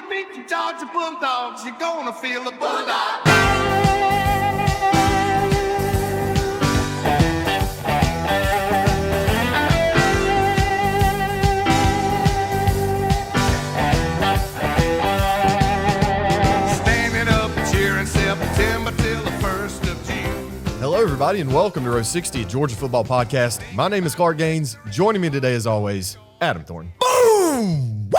beat the Georgia Bulldogs, you're gonna feel the bulldog. Hello, everybody, and welcome to Row 60, a Georgia football podcast. My name is Clark Gaines. Joining me today, as always, Adam Thornton. Boom!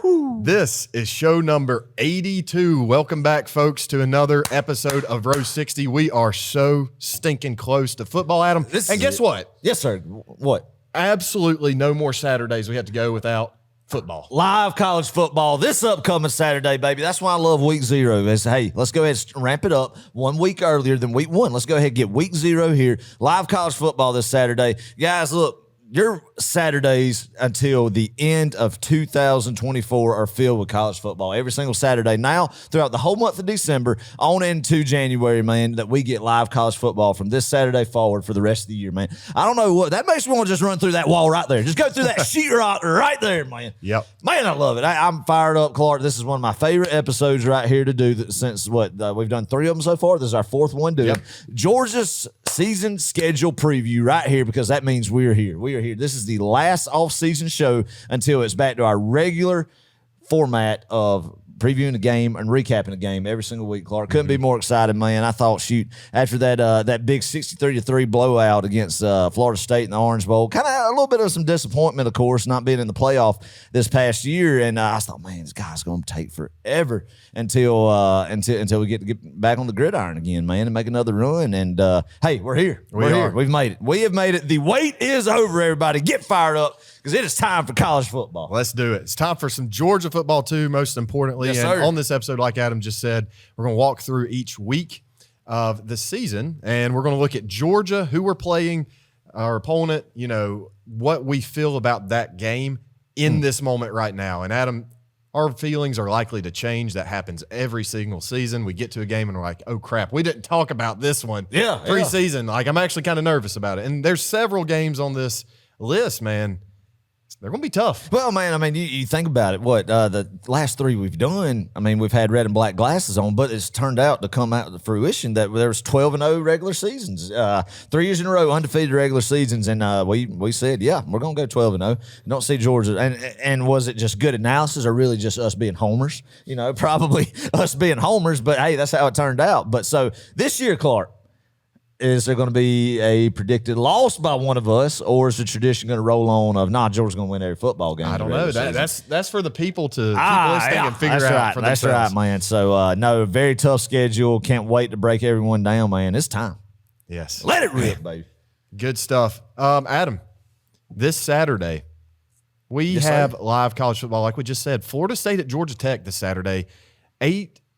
Woo! This is show number 82. Welcome back, folks, to another episode of Row 60. We are so stinking close to football, Adam. And guess what? Yes, sir. What? Absolutely no more Saturdays we have to go without football. Live college football this upcoming Saturday, baby. That's why I love week 0. Is hey, let's go ahead and ramp it up 1 week earlier than week 1. Let's go ahead and get week 0 here. Live college football this Saturday. Guys, look, your Saturdays until the end of 2024 are filled with college football. Every single Saturday now, throughout the whole month of December, on into January, man, that we get live college football from this Saturday forward for the rest of the year, man. I don't know what. That makes me want to just run through that wall right there. Just go through that sheetrock right there, man. Yep. Man, I love it. I'm fired up, Clark. This is one of my favorite episodes right here to do since we've done 3 of them so far. This is our 4th one doing. Yep. Georgia's season schedule preview right here because that means we're here. We are here. This is the last off-season show until it's back to our regular format of previewing the game and recapping the game every single week, Clark. Couldn't be more excited, man. I thought, shoot, after that big 63-3 blowout against Florida State in the Orange Bowl, kind of a little bit of some disappointment, of course, not being in the playoff this past year. And I thought, man, this guy's going to take forever until we get back on the gridiron again, man, and make another run. And hey, we're here. We're here. We've made it. We have made it. The wait is over, everybody. Get fired up because it is time for college football. Let's do it. It's time for some Georgia football, too, most importantly. Yes, and sir. on this episode, like Adam just said, we're going to walk through each week of the season, and we're going to look at Georgia, who we're playing, our opponent, you know, what we feel about that game in this moment right now. And Adam, our feelings are likely to change. That happens every single season. We get to a game and we're like, oh, crap, we didn't talk about this one preseason. Like, I'm actually kind of nervous about it. And there's several games on this list, man. They're going to be tough. Well, man, I mean, you think about it. What the last 3 we've done, I mean, we've had red and black glasses on, but it's turned out to come out to fruition that there was 12-0 regular seasons, 3 years in a row, undefeated regular seasons, and we said, yeah, we're going to go 12-0. Don't see Georgia, and was it just good analysis or really just us being homers? You know, probably us being homers, but hey, that's how it turned out. But so this year, Clark, is there going to be a predicted loss by one of us, or is the tradition going to roll on of, Georgia's going to win every football game? I don't know. That's for the people to keep listening and figure out for themselves. That's right, man. So, no, very tough schedule. Can't wait to break everyone down, man. It's time. Yes. Let it rip, baby. Good stuff. Adam, this Saturday, we have live college football, like we just said. Florida State at Georgia Tech this Saturday,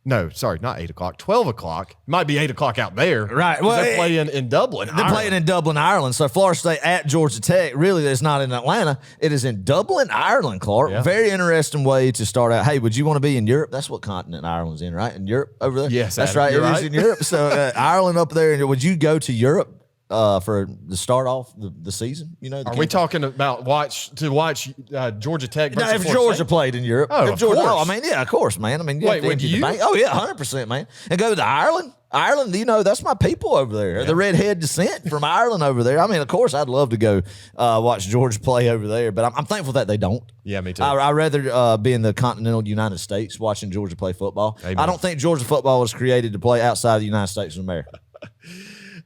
12 o'clock. Might be 8 o'clock out there. Right. Well, they're playing in Dublin, They're playing in Dublin, Ireland. So Florida State at Georgia Tech, really, it's not in Atlanta. It is in Dublin, Ireland, Clark. Yeah. Very interesting way to start out. Hey, would you want to be in Europe? That's what continent Ireland's in, right? In Europe over there? Yes, that's Adam, right. It is in Europe. So Ireland up there. Would you go to Europe? For the start off the season, you know. Are we talking about watch Georgia Tech? No, if Georgia played in Europe, of course. I mean, yeah, of course, man. I mean, wait, you? Oh yeah, 100%, man. And go to Ireland. Ireland, you know, that's my people over there. Yeah. The redhead descent from Ireland over there. I mean, of course, I'd love to go watch Georgia play over there, but I'm thankful that they don't. Yeah, me too. I'd rather be in the continental United States watching Georgia play football. Amen. I don't think Georgia football was created to play outside the United States of America.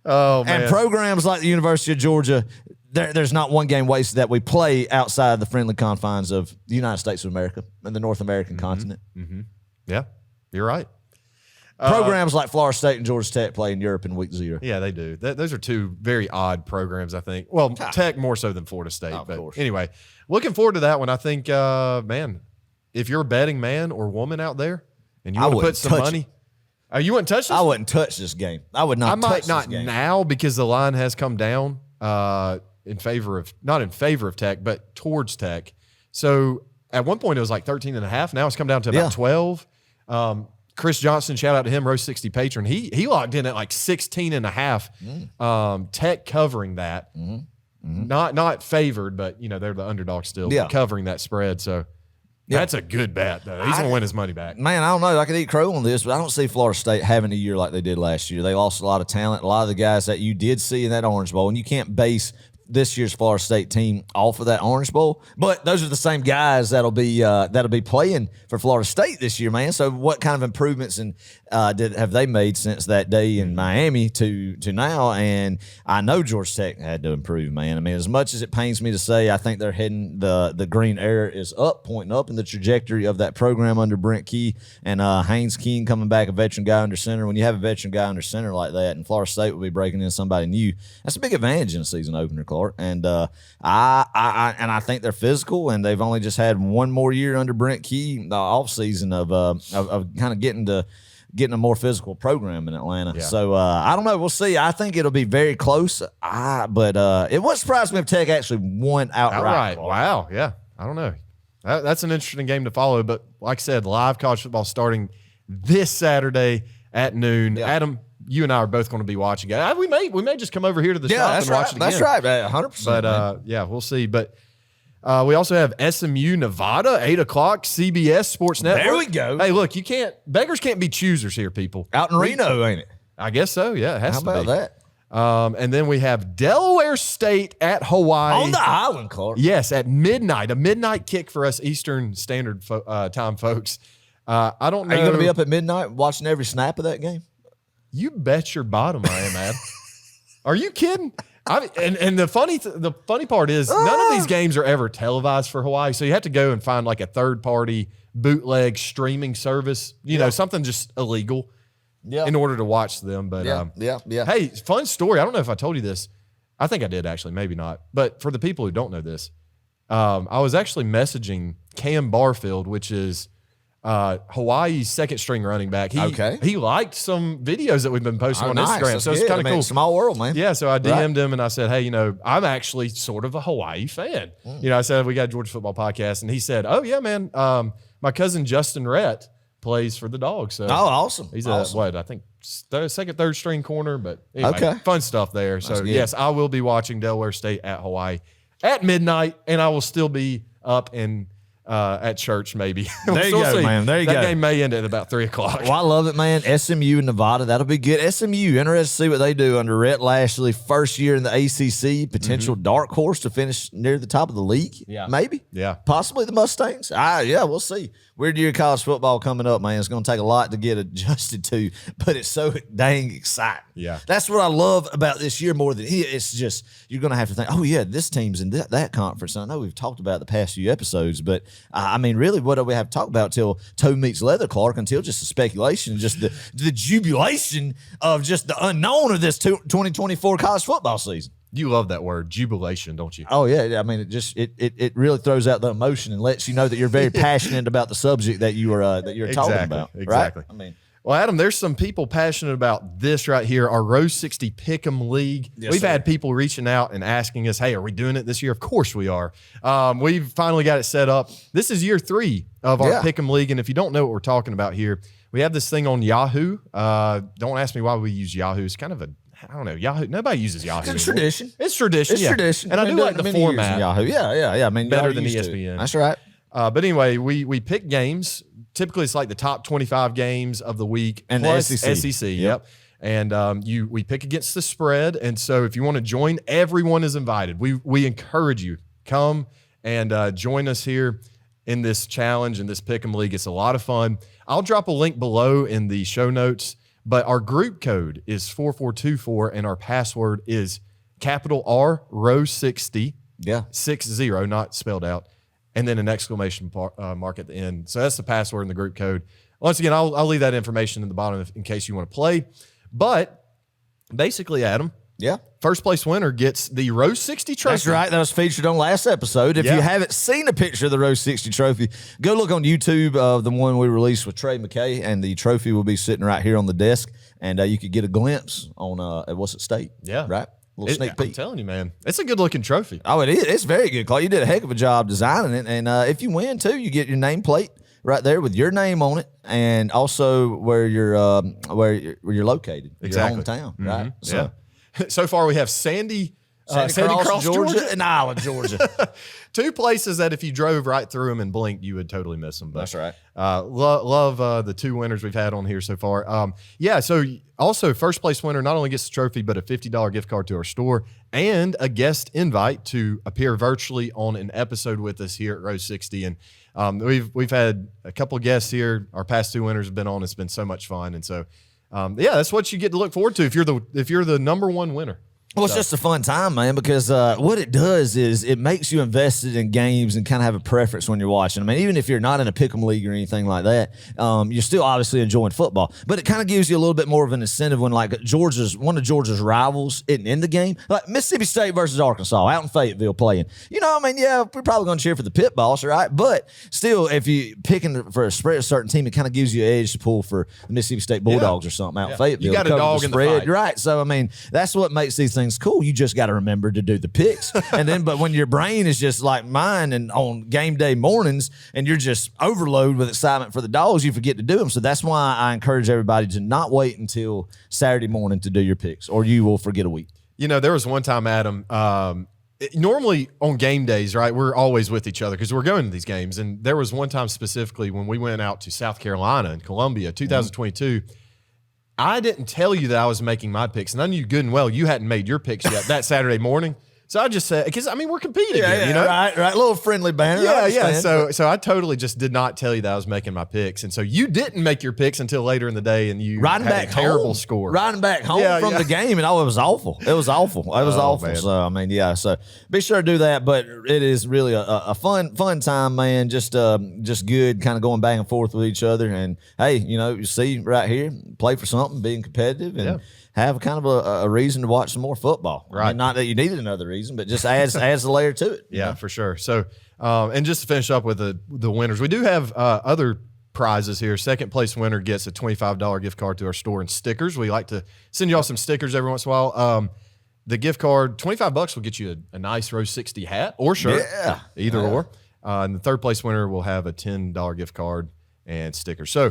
Oh, man. And programs like the University of Georgia, there's not one game wasted that we play outside the friendly confines of the United States of America and the North American continent. Mm-hmm. Yeah, you're right. Programs like Florida State and Georgia Tech play in Europe in week 0. Yeah, they do. Those are 2 very odd programs, I think. Well, Tech more so than Florida State. But anyway, looking forward to that one. I think, man, if you're a betting man or woman out there and you want to put some money. Oh, you wouldn't touch this? I wouldn't touch this game. I would not touch this game. I might not now because the line has come down not in favor of Tech, but towards Tech. So at one point it was like 13.5. Now it's come down to about 12. Chris Johnson, shout out to him, Row 60 patron. He locked in at like 16.5. Tech covering that. Not favored, but you know they're the underdog still. Covering that spread. So That's a good bet, though. He's going to win his money back. Man, I don't know. I could eat crow on this, but I don't see Florida State having a year like they did last year. They lost a lot of talent. A lot of the guys that you did see in that Orange Bowl, and you can't base this year's Florida State team off of that Orange Bowl, but those are the same guys that'll be playing for Florida State this year, man. So what kind of improvements have they made since that day in Miami to now? And I know Georgia Tech had to improve, man. I mean, as much as it pains me to say, I think they're heading the green era is up, pointing up in the trajectory of that program under Brent Key and Haynes King coming back, a veteran guy under center. When you have a veteran guy under center like that, and Florida State will be breaking in somebody new, that's a big advantage in a season opener, Clark. And I think they're physical, and they've only just had one more year under Brent Key, the offseason of kind of getting a more physical program in Atlanta. Yeah. So I don't know. We'll see. I think it'll be very close. But it wouldn't surprise me if Tech actually won outright. Wow. Yeah. I don't know. That's an interesting game to follow. But like I said, live college football starting this Saturday at noon. Yeah. Adam, you and I are both going to be watching it. We may just come over here to the shop and watch it again. That's right, 100%. But yeah, we'll see. But we also have SMU Nevada, 8 o'clock, CBS Sports Network. There we go. Hey, look, beggars can't be choosers here, people. Out in Reno, ain't it? I guess so. Yeah, it has to be. How about that? And then we have Delaware State at Hawaii. On the island, Clark. Yes, at midnight. A midnight kick for us Eastern Standard Time folks. I don't know. Are you going to be up at midnight watching every snap of that game? You bet your bottom I am, Adam. Are you kidding? And the funny part is none of these games are ever televised for Hawaii, so you have to go and find like a third-party bootleg streaming service, you know, something just illegal in order to watch them. But hey, fun story. I don't know if I told you this. I think I did, actually. Maybe not. But for the people who don't know this, I was actually messaging Cam Barfield, which is Hawaii's second string running back. He liked some videos that we've been posting on Instagram. That's so it's kind of cool. Small world, man. Yeah. So I DM'd him and I said, hey, you know, I'm actually sort of a Hawaii fan. You know, I said, we got a Georgia football podcast. And he said, oh, yeah, man. My cousin Justin Rhett plays for the Dawgs. So awesome. He's I think second, third string corner. But anyway, fun stuff there. So, yes, I will be watching Delaware State at Hawaii at midnight, and I will still be up and at church, maybe. There you go, man. There you go. That game may end at about 3 o'clock. Well, I love it, man. SMU and Nevada, that'll be good. SMU, interested to see what they do under Rhett Lashley. First year in the ACC, potential dark horse to finish near the top of the league. Yeah, maybe. Yeah, possibly the Mustangs. Yeah, we'll see. Weird year of college football coming up, man. It's going to take a lot to get adjusted to, but it's so dang exciting. Yeah, that's what I love about this year more than it's just you're going to have to think, oh yeah, this team's in that conference. And I know we've talked about it the past few episodes, but I mean, really, what do we have to talk about till toe meets leather, Clark? Until just the speculation, just the jubilation of just the unknown of this 2024 college football season. You love that word, jubilation, don't you? Oh yeah, I mean, it really throws out the emotion and lets you know that you're very passionate about the subject that you're talking about. Exactly. Right? I mean, well, Adam, there's some people passionate about this right here, our Row 60 Pick'em League. Yes, We've had people reaching out and asking us, hey, are we doing it this year? Of course we are. We've finally got it set up. This is year 3 of our Pick'em League, and if you don't know what we're talking about here, we have this thing on Yahoo. Don't ask me why we use Yahoo. It's kind of I don't know, Yahoo. Nobody uses Yahoo. It's tradition. It's tradition. It's tradition. And I do like the format. Yahoo. Yeah. I mean, better than ESPN. That's right. But anyway, we pick games. Typically, it's like the top 25 games of the week. And plus the SEC. Yep. And we pick against the spread. And so if you want to join, everyone is invited. We encourage you. Come and join us here in this challenge, in this Pick'em League. It's a lot of fun. I'll drop a link below in the show notes. But our group code is 4424, and our password is capital R, row 60. Yeah. 60, not spelled out. And then an exclamation mark at the end. So that's the password and the group code. Once again, I'll leave that information in the bottom in case you want to play. But basically, Adam. Yeah. First place winner gets the Row 60 trophy. That's right. That was featured on last episode. If you haven't seen a picture of the Row 60 trophy, go look on YouTube of the one we released with Trey McKay, and the trophy will be sitting right here on the desk, and you could get a glimpse on what's at stake. Yeah. Right? A little sneak peek. I'm telling you, man. It's a good-looking trophy. Oh, it is. It's very good, Clay. You did a heck of a job designing it, and if you win, too, you get your nameplate right there with your name on it, and also where you're located, exactly. your hometown, right? So far, we have Sandy Sandy Cross, Georgia. and Isla, Georgia. Two places that if you drove right through them and blinked, you would totally miss them. But, That's right. Love the two winners we've had on here so far. So also first place winner not only gets the trophy, but a $50 gift card to our store and a guest invite to appear virtually on an episode with us here at Row 60. And we've had a couple of guests here. Our past two winners have been on. It's been so much fun. And so, that's what you get to look forward to if you're the number one winner. Well, it's just a fun time, man, because what it does is it makes you invested in games and kind of have a preference when you're watching. I mean, even if you're not in a pick'em league or anything like that, you're still obviously enjoying football. But it kind of gives you a little bit more of an incentive when, like, one of Georgia's rivals isn't in the game, like Mississippi State versus Arkansas out in Fayetteville playing. We're probably going to cheer for the pit boss, right? But still, if you're picking for a certain team, it kind of gives you an edge to pull for the Mississippi State Bulldogs or something out in Fayetteville. You got a dog in the fight. Right. So, I mean, that's what makes these things cool. You just got to remember to do the picks. But when your brain is just like mine and on game day mornings and you're just overloaded with excitement for the Dogs, you forget to do them. So that's why I encourage everybody to not wait until Saturday morning to do your picks or you will forget a week. There was one time, Adam, normally on game days, right, we're always with each other because we're going to these games. And there was one time specifically when we went out to South Carolina and Columbia, 2022, I didn't tell you that I was making my picks, and I knew good and well you hadn't made your picks yet that Saturday morning. So I just said, because we're competing here, right, little friendly banner. So I totally just did not tell you that I was making my picks, and so you didn't make your picks until later in the day, and you riding had back a terrible home, score. Riding back home from the game, and it was awful. It was awful. It was awful. Man. So So be sure to do that. But it is really a fun time, man. Just good, kind of going back and forth with each other, and hey, you see right here, play for something, being competitive, and have kind of a reason to watch some more football. Right. I mean, not that you needed another reason, but just adds a layer to it. Yeah, for sure. So, and just to finish up with the winners, we do have other prizes here. Second place winner gets a $25 gift card to our store and stickers. We like to send y'all some stickers every once in a while. The gift card, $25 will get you a nice Row 60 hat or shirt. Yeah. Either or. And the third place winner will have a $10 gift card and stickers. So,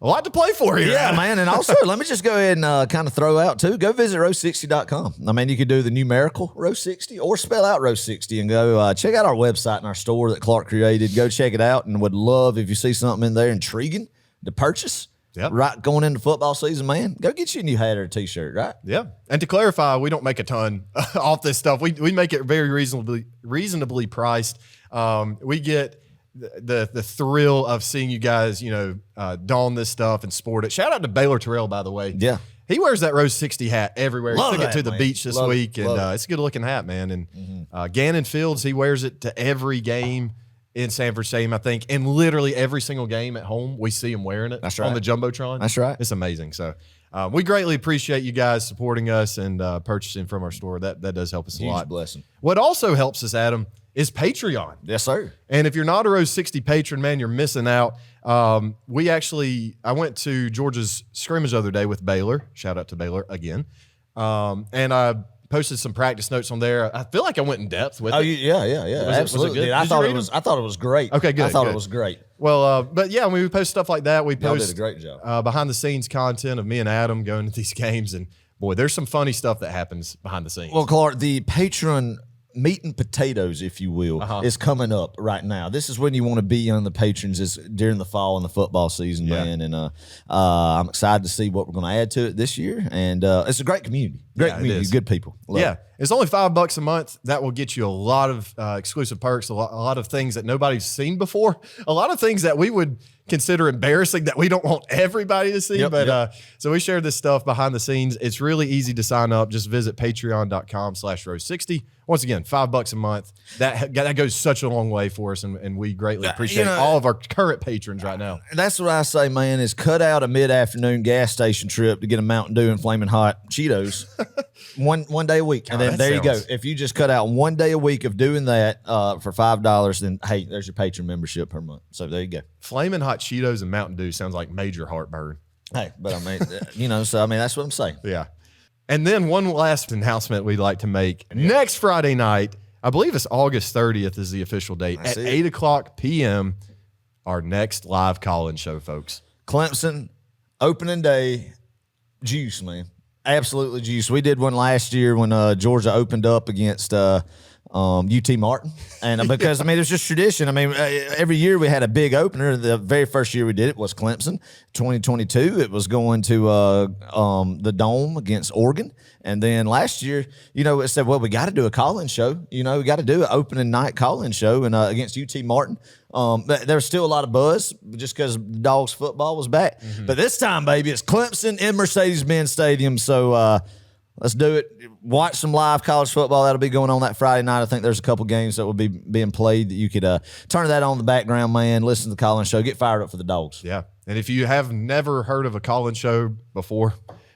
a lot to play for here. Yeah, man. And also, let me just go ahead and kind of throw out, too. Go visit row60.com. I mean, you could do the numerical Row 60 or spell out Row 60 and go check out our website and our store that Clark created. Go check it out and would love if you see something in there intriguing to purchase. Yep. Right, going into football season, man, go get you a new hat or a T-shirt, right? Yeah. And to clarify, we don't make a ton off this stuff. We make it very reasonably priced. We get the thrill of seeing you guys, don this stuff and sport it. Shout out to Baylor Terrell, by the way. Yeah. He wears that Row 60 hat everywhere. Love he took it to that, the man. beach this Love week, it. and it's a good-looking hat, man. And Gannon Fields, he wears it to every game in Sanford Stadium, I think. And literally every single game at home, we see him wearing it. That's right. On the Jumbotron. That's right. It's amazing. So we greatly appreciate you guys supporting us and purchasing from our store. That does help us a lot. Huge blessing. What also helps us, Adam, is Patreon. Yes, sir. And if you're not a Row 60 patron, man, you're missing out. I went to Georgia's scrimmage the other day with Baylor. Shout out to Baylor again. And I posted some practice notes on there. I feel like I went in depth with it. Yeah. Absolutely. good? I Did thought you it read was. I thought it was great. Okay, good, I thought good. it was great. Well, but yeah, when we post stuff like that, we Y'all post did a great job. behind the scenes content of me and Adam going to these games. And boy, there's some funny stuff that happens behind the scenes. Well, Clark, the patron meat and potatoes, if you will, is coming up right now. This is when you want to be on the patrons is during the fall and the football season, man. And I'm excited to see what we're going to add to it this year. And it's a great community. Great community, good people. Love it. It's only $5 a month. That will get you a lot of exclusive perks, a lot of things that nobody's seen before, a lot of things that we would consider embarrassing that we don't want everybody to see. So we share this stuff behind the scenes. It's really easy to sign up. Just visit patreon.com/row60. Once again, $5 a month. That goes such a long way for us, and we greatly appreciate all of our current patrons right now. That's what I say, man, is cut out a mid-afternoon gas station trip to get a Mountain Dew and Flaming Hot Cheetos one day a week. And then there you go. If you just cut out one day a week of doing that for $5, then, hey, there's your patron membership per month. So there you go. Flaming Hot Cheetos and Mountain Dew sounds like major heartburn. Hey, but I mean, that's what I'm saying. Yeah. And then one last announcement we'd like to make. Next Friday night, I believe it's August 30th is the official date, at 8 o'clock p.m., our next live call-in show, folks. Clemson, opening day, juice, man. Absolutely juice. We did one last year when Georgia opened up against UT Martin, and because I mean it's just tradition. I mean every year we had a big opener. The very first year we did it was Clemson. 2022 it was going to the Dome against Oregon, and then last year it said, well, we got to do a call-in show. We got to do an opening night call-in show, and against UT Martin. There was still a lot of buzz just because Dawgs football was back, but this time, baby, it's Clemson in Mercedes-Benz Stadium. So. Let's do it. Watch some live college football. That'll be going on that Friday night. I think there's a couple games that will be being played that you could turn that on in the background, man. Listen to the call-in show. Get fired up for the Dogs. Yeah. And if you have never heard of a call-in show before,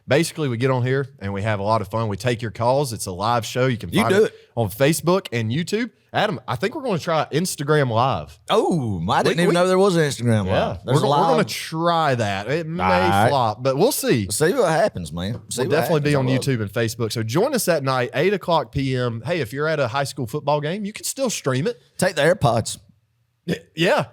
basically we get on here and we have a lot of fun. We take your calls. It's a live show. You can find it on Facebook and YouTube. Adam, I think we're going to try Instagram Live. Oh, I didn't even know there was an Instagram Live. We're going to try that. It may flop, but we'll see. See what happens, man. We'll definitely be on YouTube and Facebook. So join us that night, 8 o'clock p.m. Hey, if you're at a high school football game, you can still stream it. Take the AirPods. Yeah.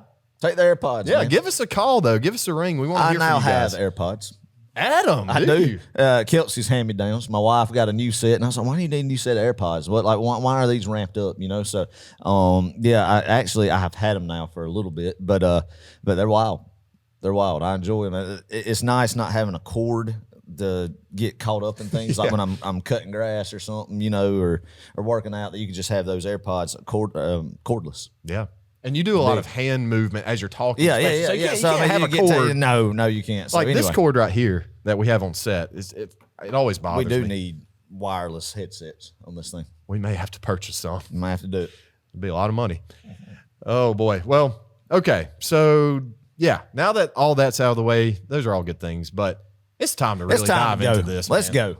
Take the AirPods. Yeah, man. Give us a call, though. Give us a ring. We want to hear from you guys. I now have AirPods. Adam, I do. Kelsey's hand-me-downs. My wife got a new set, and I was like, why do you need a new set of AirPods? Why are these ramped up, So, I have had them now for a little bit, but they're wild. They're wild. I enjoy them. It's nice not having a cord to get caught up in things like when I'm cutting grass or something, or working out, that you can just have those AirPods cordless. Yeah. And you do a lot of hand movement as you're talking. Yeah. So you can't have a cord. No, you can't. So like this cord right here that we have on set, it always bothers me. We do need wireless headsets on this thing. We may have to purchase some. We might have to do it. It'd be a lot of money. Oh, boy. Well, okay. So, yeah, now that all that's out of the way, those are all good things. But it's time to really dive into this. Let's go.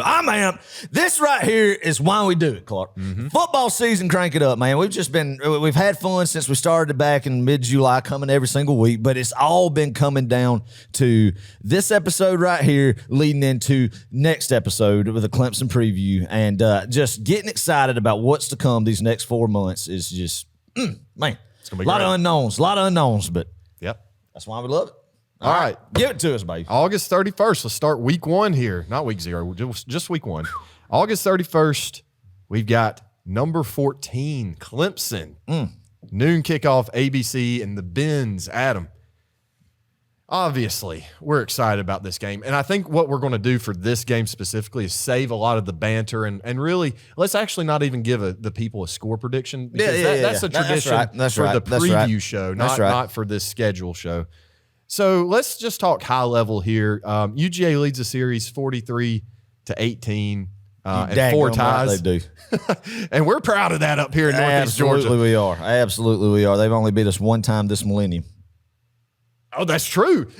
I'm amped. This right here is why we do it, Clark. Football season, crank it up, man. We've had fun since we started back in mid-July, coming every single week, but it's all been coming down to this episode right here, leading into next episode with a Clemson preview, and just getting excited about what's to come these next 4 months is just, man, it's gonna be a lot of unknowns, but yep, that's why we love it. All right. Give it to us, baby. August 31st. Let's start week 1 here. Not week 0, just week 1. August 31st, we've got number 14, Clemson. Noon kickoff, ABC, and the Benz. Adam, obviously, we're excited about this game. And I think what we're going to do for this game specifically is save a lot of the banter and really, let's actually not even give the people a score prediction. Because that's a tradition for the preview show, not for this schedule show. So let's just talk high level here. UGA leads the series 43-18, and 4 ties. They do. And we're proud of that up here in Northeast Georgia. Absolutely we are. They've only beat us one time this millennium. Oh, that's true.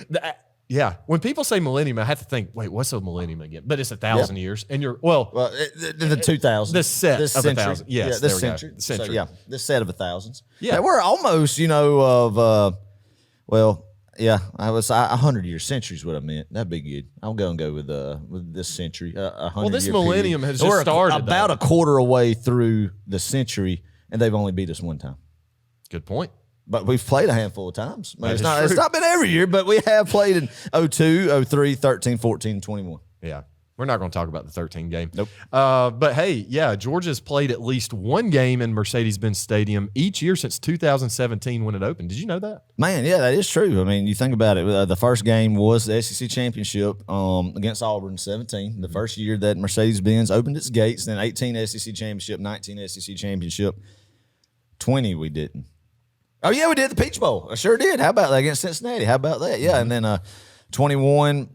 Yeah. When people say millennium, I have to think, wait, what's a millennium again? But it's 1,000 years. And the 2000s. The set this of century. 1,000. Yes, this there we century. go. Century. So, this set of 1,000s. Yeah. Now, we're almost, yeah, I was 100 year centuries. What I meant. That'd be good. I'm going to go with this century. 100. Well, this millennium has just started. About a quarter away through the century, and they've only beat us one time. Good point. But we've played a handful of times. It's not been every year, but we have played in 02, 03, 13, 14, 21. Yeah. We're not going to talk about the 13 game. Nope. But hey, yeah, Georgia's played at least one game in Mercedes-Benz Stadium each year since 2017 when it opened. Did you know that? Man, yeah, that is true. I mean, you think about it. The first game was the SEC championship against Auburn in 17. The first year that Mercedes-Benz opened its gates. Then 18 SEC championship, 19 SEC championship. 20 we didn't. Oh, yeah, we did the Peach Bowl. I sure did. How about that against Cincinnati? How about that? Yeah, and then 21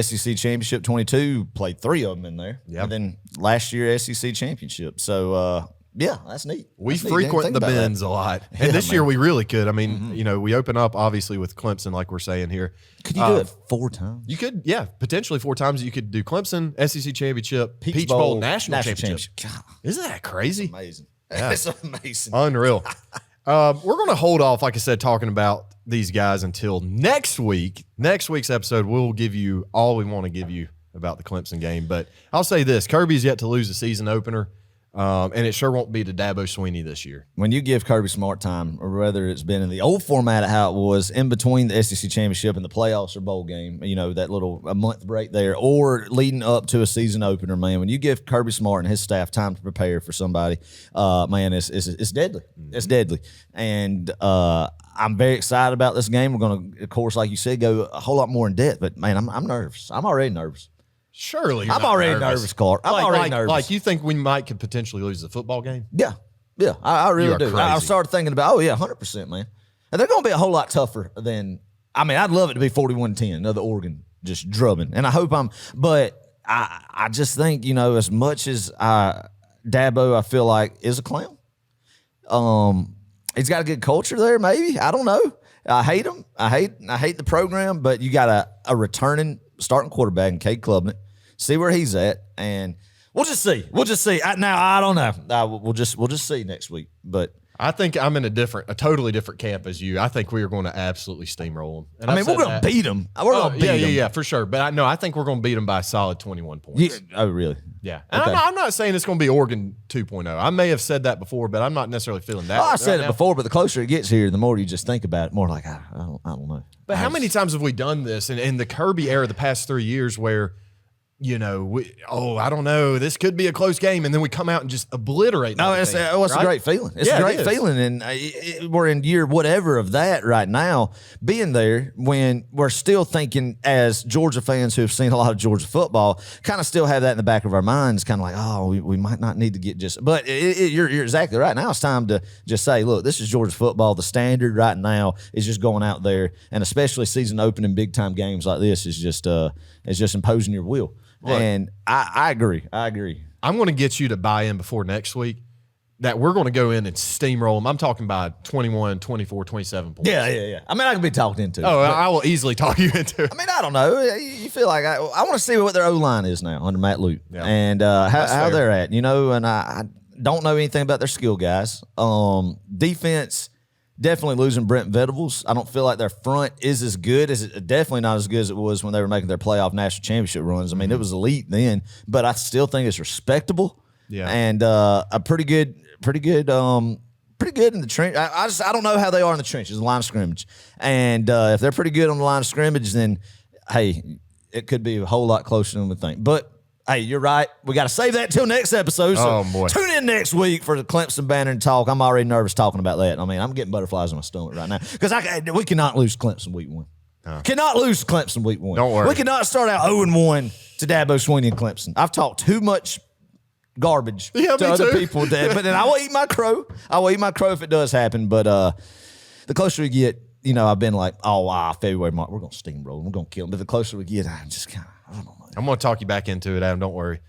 SEC championship, 22 played 3 of them in there. Yep. And then last year SEC championship. So yeah, that's neat. We frequent the Benz a lot, and this year we really could. I mean, we open up obviously with Clemson, like we're saying here. Could you do it 4 times? You could, yeah, potentially 4 times. You could do Clemson, SEC championship, Peach Bowl, national championship. God, isn't that crazy? amazing. Yeah. That's amazing. Unreal. We're going to hold off, like I said, talking about these guys until next week. Next week's episode, we'll give you all we want to give you about the Clemson game. But I'll say this, Kirby's yet to lose a season opener. And it sure won't be to Dabo Swinney this year. When you give Kirby Smart time, or whether it's been in the old format of how it was in between the SEC championship and the playoffs or bowl game, that little a month break there, or leading up to a season opener, man, when you give Kirby Smart and his staff time to prepare for somebody, man, it's deadly. It's deadly. And I'm very excited about this game. We're going to, of course, like you said, go a whole lot more in depth. But, man, I'm nervous. I'm already nervous. Surely I'm already nervous, Clark. I'm already nervous. Like you think we could potentially lose the football game? Yeah. I really do. Crazy. I started thinking about, 100%, man. And they're going to be a whole lot tougher than, I'd love it to be 41-10, another Oregon just drubbing. And I hope but I just think, as much as Dabo, I feel like, is a clown. He's got a good culture there, maybe. I don't know. I hate him. I hate the program, but you got a returning starting quarterback in Cade Klubnik. See where he's at, and we'll just see. Now I don't know. We'll just see next week. But I think I'm in a totally different camp as you. I think we are going to absolutely steamroll them. And we're going to beat them. We're going to beat them. Yeah, for sure. But I think we're going to beat them by a solid 21 points. Yeah. Oh, really? Yeah. And Okay. I'm not saying it's going to be Oregon 2.0. I may have said that before, but I'm not necessarily feeling that. I said it before, but the closer it gets here, the more you just think about it. More like I don't know. But how many times have we done this in the Kirby era the past 3 years where, I don't know, this could be a close game, and then we come out and just obliterate. No, it's a great feeling. It's a great feeling, and we're in year whatever of that right now. Being there when we're still thinking, as Georgia fans who have seen a lot of Georgia football, kind of still have that in the back of our minds, kind of like, we might not need to get just. But you're exactly right. Now it's time to just say, look, this is Georgia football. The standard right now is just going out there, and especially season opening big time games like this is just imposing your will. Look, and I agree. I'm going to get you to buy in before next week that we're going to go in and steamroll them. I'm talking by 21, 24, 27 points. Yeah. I can be talked into it. Oh, I will easily talk you into it. I don't know. You feel like I want to see what their O-line is now under Matt Luke and how they're at, and I don't know anything about their skill guys. Defense, definitely losing Brent Venables. I don't feel like their front is as good definitely not as good as it was when they were making their playoff national championship runs. It was elite then, but I still think it's respectable. Yeah, and a pretty good in the trench. I don't know how they are in the trenches, the line of scrimmage. And if they're pretty good on the line of scrimmage, then hey, it could be a whole lot closer than we think. But hey, you're right. We got to save that till next episode. So tune in next week for the Clemson banner and talk. I'm already nervous talking about that. I'm getting butterflies in my stomach right now because we cannot lose Clemson week 1. Cannot lose Clemson week 1. Don't worry. We cannot start out 0-1 to Dabo Swinney and Clemson. I've talked too much garbage to other people, Dad. But then I will eat my crow. I will eat my crow if it does happen. But the closer we get, I've been like, February, March, we're going to steamroll. We're going to kill them. But the closer we get, I'm just kind of, I don't know. I'm going to talk you back into it, Adam. Don't worry.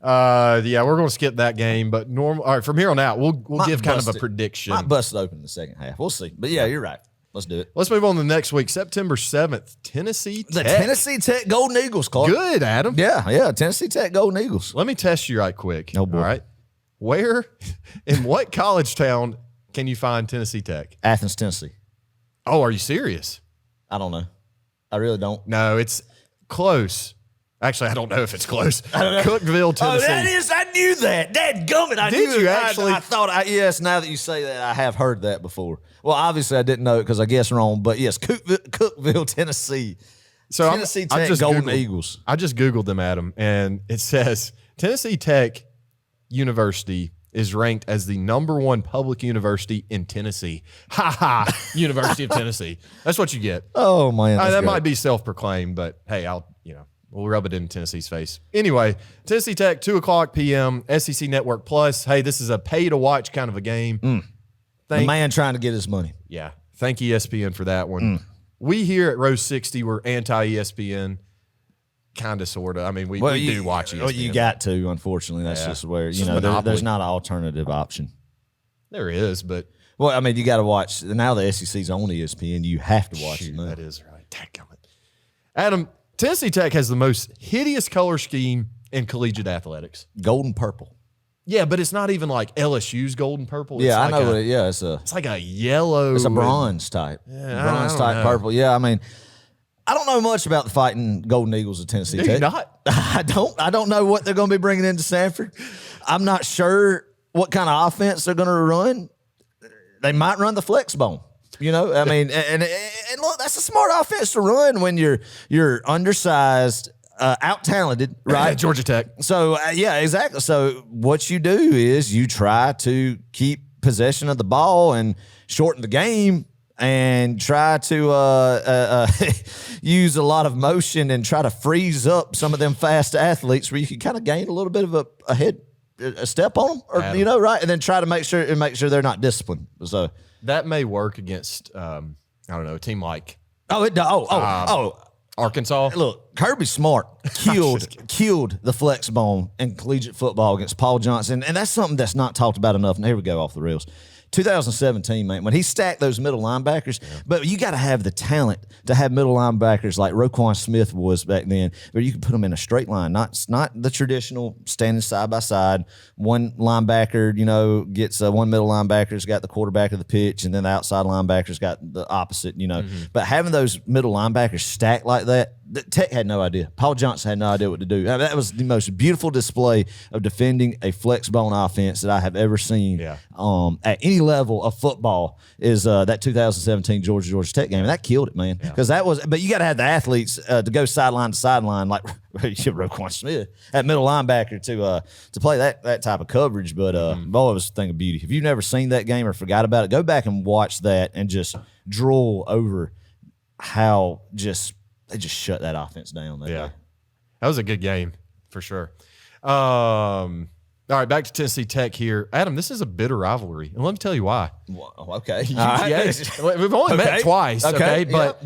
We're going to skip that game. But all right, from here on out, we'll give kind of a prediction. Might bust it open in the second half. We'll see. But yeah, you're right. Let's do it. Let's move on to the next week, September 7th, Tennessee Tech. The Tennessee Tech Golden Eagles, Clark. Good, Adam. Yeah, Tennessee Tech Golden Eagles. Let me test you right quick. Oh, boy. All right. Where, in what college town can you find Tennessee Tech? Athens, Tennessee. Oh, are you serious? I don't know. I really don't. No, it's close. Actually, I don't know if it's close. Cookeville, Tennessee. Oh, that is. I knew that. Dadgummit, I knew. Did you actually? I thought. Yes. Now that you say that, I have heard that before. Well, obviously, I didn't know it because I guessed wrong. But yes, Cookeville, Tennessee. So Tennessee Tech Golden Eagles. I just Googled them, Adam, and it says Tennessee Tech University is ranked as the #1 public university in Tennessee. Ha ha! University of Tennessee. That's what you get. Oh man, that might be self-proclaimed, but hey, we'll rub it in Tennessee's face. Anyway, Tennessee Tech, 2:00 p.m., SEC Network Plus. Hey, this is a pay-to-watch kind of a game. The man trying to get his money. Yeah. Thank ESPN for that one. We here at Rose 60, we're anti-ESPN, kind of, sort of. We do watch ESPN. Well, you got to, unfortunately. That's just where, there's not an alternative option. There is, but. Well, you got to watch. Now the SEC's on ESPN. You have to watch it. That is right. Adam, Tennessee Tech has the most hideous color scheme in collegiate athletics. Golden purple. Yeah, but it's not even like LSU's golden purple. Yeah, it's I know. It's like a yellow. It's a bronze type. Yeah, bronze type purple. Yeah, I don't know much about the fighting Golden Eagles of Tennessee Tech. Not? I don't know what they're going to be bringing into Sanford. I'm not sure what kind of offense they're going to run, they might run the flex bone. You know, I mean, and look, that's a smart offense to run when you're undersized, out talented, right? Georgia Tech. So yeah, exactly. So what you do is you try to keep possession of the ball and shorten the game, and try to use a lot of motion and try to freeze up some of them fast athletes where you can kind of gain a little bit of a step on them, or you know, right, and then try to make sure they're not disciplined. So. That may work against, I don't know, a team like Arkansas. Look, Kirby Smart killed the flex bone in collegiate football against Paul Johnson, and that's something that's not talked about enough. And here we go off the rails. 2017, man, when he stacked those middle linebackers, but you got to have the talent to have middle linebackers like Roquan Smith was back then, where you can put them in a straight line, not the traditional standing side by side. One linebacker, you know, gets one middle linebacker's got the quarterback of the pitch, and then the outside linebacker's got the opposite, you know. But having those middle linebackers stacked like that, Tech had no idea. Paul Johnson had no idea what to do. I mean, that was the most beautiful display of defending a flex bone offense that I have ever seen at any level of football is that 2017 Georgia Tech game. And that killed it, man. Because that was – but you got to have the athletes to go sideline to sideline like Roquan Smith, that middle linebacker to play that type of coverage. But, boy, it was a thing of beauty. If you've never seen that game or forgot about it, go back and watch that and just drool over how they just shut that offense down. That was a good game for sure. All right, back to Tennessee Tech here. Adam, this is a bitter rivalry, and let me tell you why. Well, okay. We've only met twice, okay? But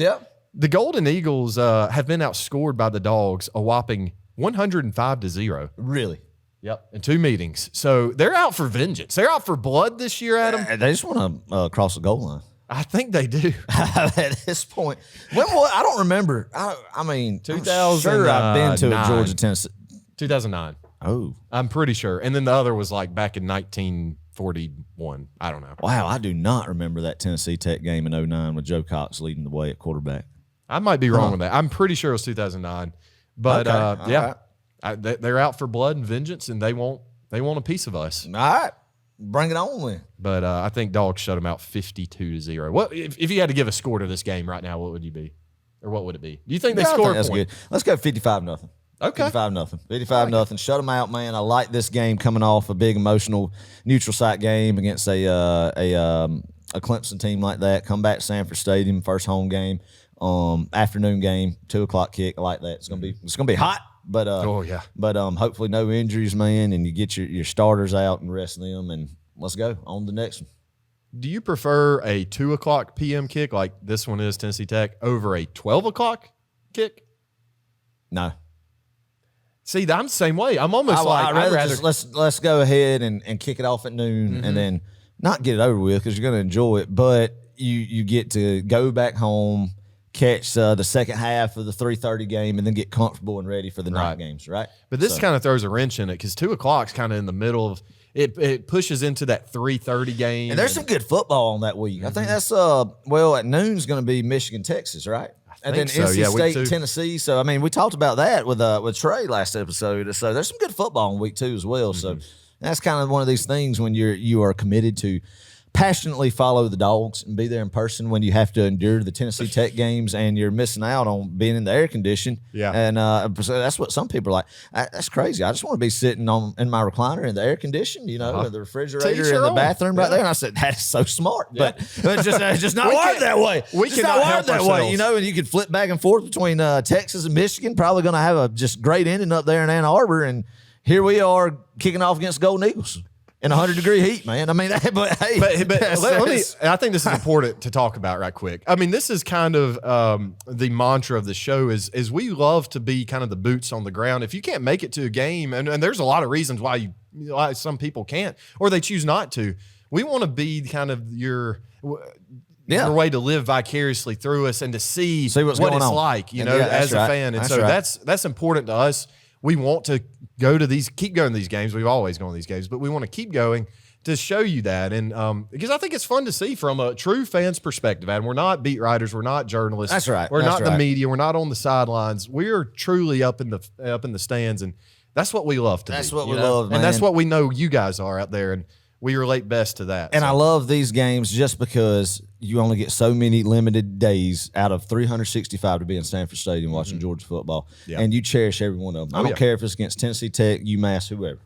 the Golden Eagles have been outscored by the Dawgs a whopping 105-0. Really? Yep, in 2 meetings. So they're out for vengeance. They're out for blood this year, Adam. They just want to cross the goal line. I think they do. At this point. I don't remember. I mean, 2009. Sure, I've been to a Georgia, Tennessee. 2009. Oh. I'm pretty sure. And then the other was like back in 1941. I don't know. Wow, I do not remember that Tennessee Tech game in 2009 with Joe Cox leading the way at quarterback. I might be wrong with that. I'm pretty sure it was 2009. But, they're out for blood and vengeance, and they want a piece of us. All right. Bring it on then. But I think Dawgs shut them out 52-0. What if you had to give a score to this game right now? What would you be, or what would it be? Do you think they scored? That's good. Let's go 55-0. Okay, 55-0. 55-0. Shut them out, man. I like this game coming off a big emotional neutral site game against a Clemson team like that. Come back to Sanford Stadium, first home game, afternoon game, 2:00 kick. I like that. It's gonna be hot. But hopefully no injuries, man, and you get your starters out and rest them, and let's go on to the next one. Do you prefer a 2:00 p.m. kick like this one is Tennessee Tech over a 12:00 kick? No. See, I'm the same way. I'm almost I'd rather let's go ahead and kick it off at noon, and then not get it over with because you're going to enjoy it, but you get to go back home, catch the second half of the 3:30 game, and then get comfortable and ready for the night games, right? But this kind of throws a wrench in it because 2:00 is kind of in the middle of it. It pushes into that 3:30 game. And there's some good football on that week. I think that's at noon is going to be Michigan, Texas, right? And then NC State, Tennessee. So I mean, we talked about that with Trey last episode. So there's some good football in week 2 as well. So that's kind of one of these things when you are committed to passionately follow the Dawgs and be there in person when you have to endure the Tennessee Tech games and you're missing out on being in the air condition. Yeah. And so that's what some people are like. That's crazy. I just want to be sitting in my recliner in the air condition, with the refrigerator in the bathroom right there. And I said, that is so smart. But it's just not wired that way. It's not wired that way, and you could flip back and forth between Texas and Michigan, probably going to have a just great ending up there in Ann Arbor. And here we are kicking off against Golden Eagles. In 100-degree heat, man. I mean, but hey. But let me, I think this is important to talk about right quick. I mean, this is kind of the mantra of the show is we love to be kind of the boots on the ground. If you can't make it to a game, and there's a lot of reasons why some people can't, or they choose not to, we want to be kind of your way to live vicariously through us and to see what it's like, as a fan. And that's important to us. We want to keep going to these games. We've always gone to these games, but we want to keep going to show you that. And because I think it's fun to see from a true fan's perspective. And we're not beat writers. We're not journalists. That's right. We're not the media. We're not on the sidelines. We are truly up in the stands. And That's what we love to That's be, what you we know? love, man. And that's what we know you guys are out there, and we relate best to that. And so. I love these games just because you only get so many limited days out of 365 to be in Sanford Stadium watching Georgia football. Yeah. And you cherish every one of them. I don't care if it's against Tennessee Tech, UMass, whoever.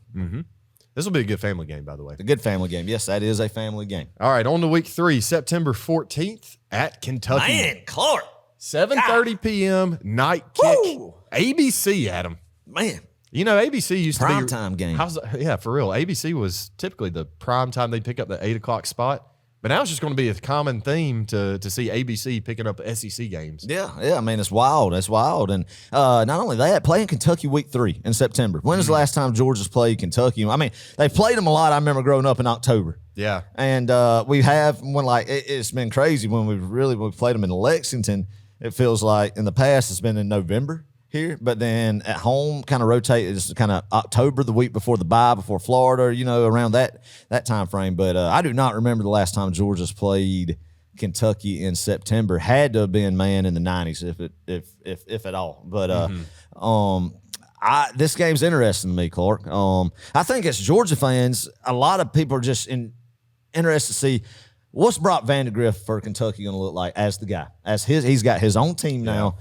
This will be a good family game, by the way. A good family game. Yes, that is a family game. All right, on to week 3, September 14th at Kentucky. Man, Clark. 7:30 p.m. night kick. Woo! ABC, Adam. Man. You know, ABC used to be Primetime game. Yeah, for real. ABC was typically the prime time they'd pick up the 8 o'clock spot. But now it's just going to be a common theme to see ABC picking up SEC games. Yeah. I mean, it's wild. It's wild. And not only that, playing Kentucky week 3 in September. When was the last time Georgia's played Kentucky? I mean, they've played them a lot. I remember growing up in October. Yeah. And we have, when it's been crazy when we've played them in Lexington. It feels like in the past it's been in November here, but then at home kind of rotate. It's kind of October, the week before the bye, before Florida, you know, around that time frame. But I do not remember the last time Georgia's played Kentucky in September. Had to have been, man, in the 90s, if at all. But this game's interesting to me, Clark. I think as Georgia fans, a lot of people are just interested to see what's Brock Vandagriff for Kentucky going to look like as the guy, he's got his own team now.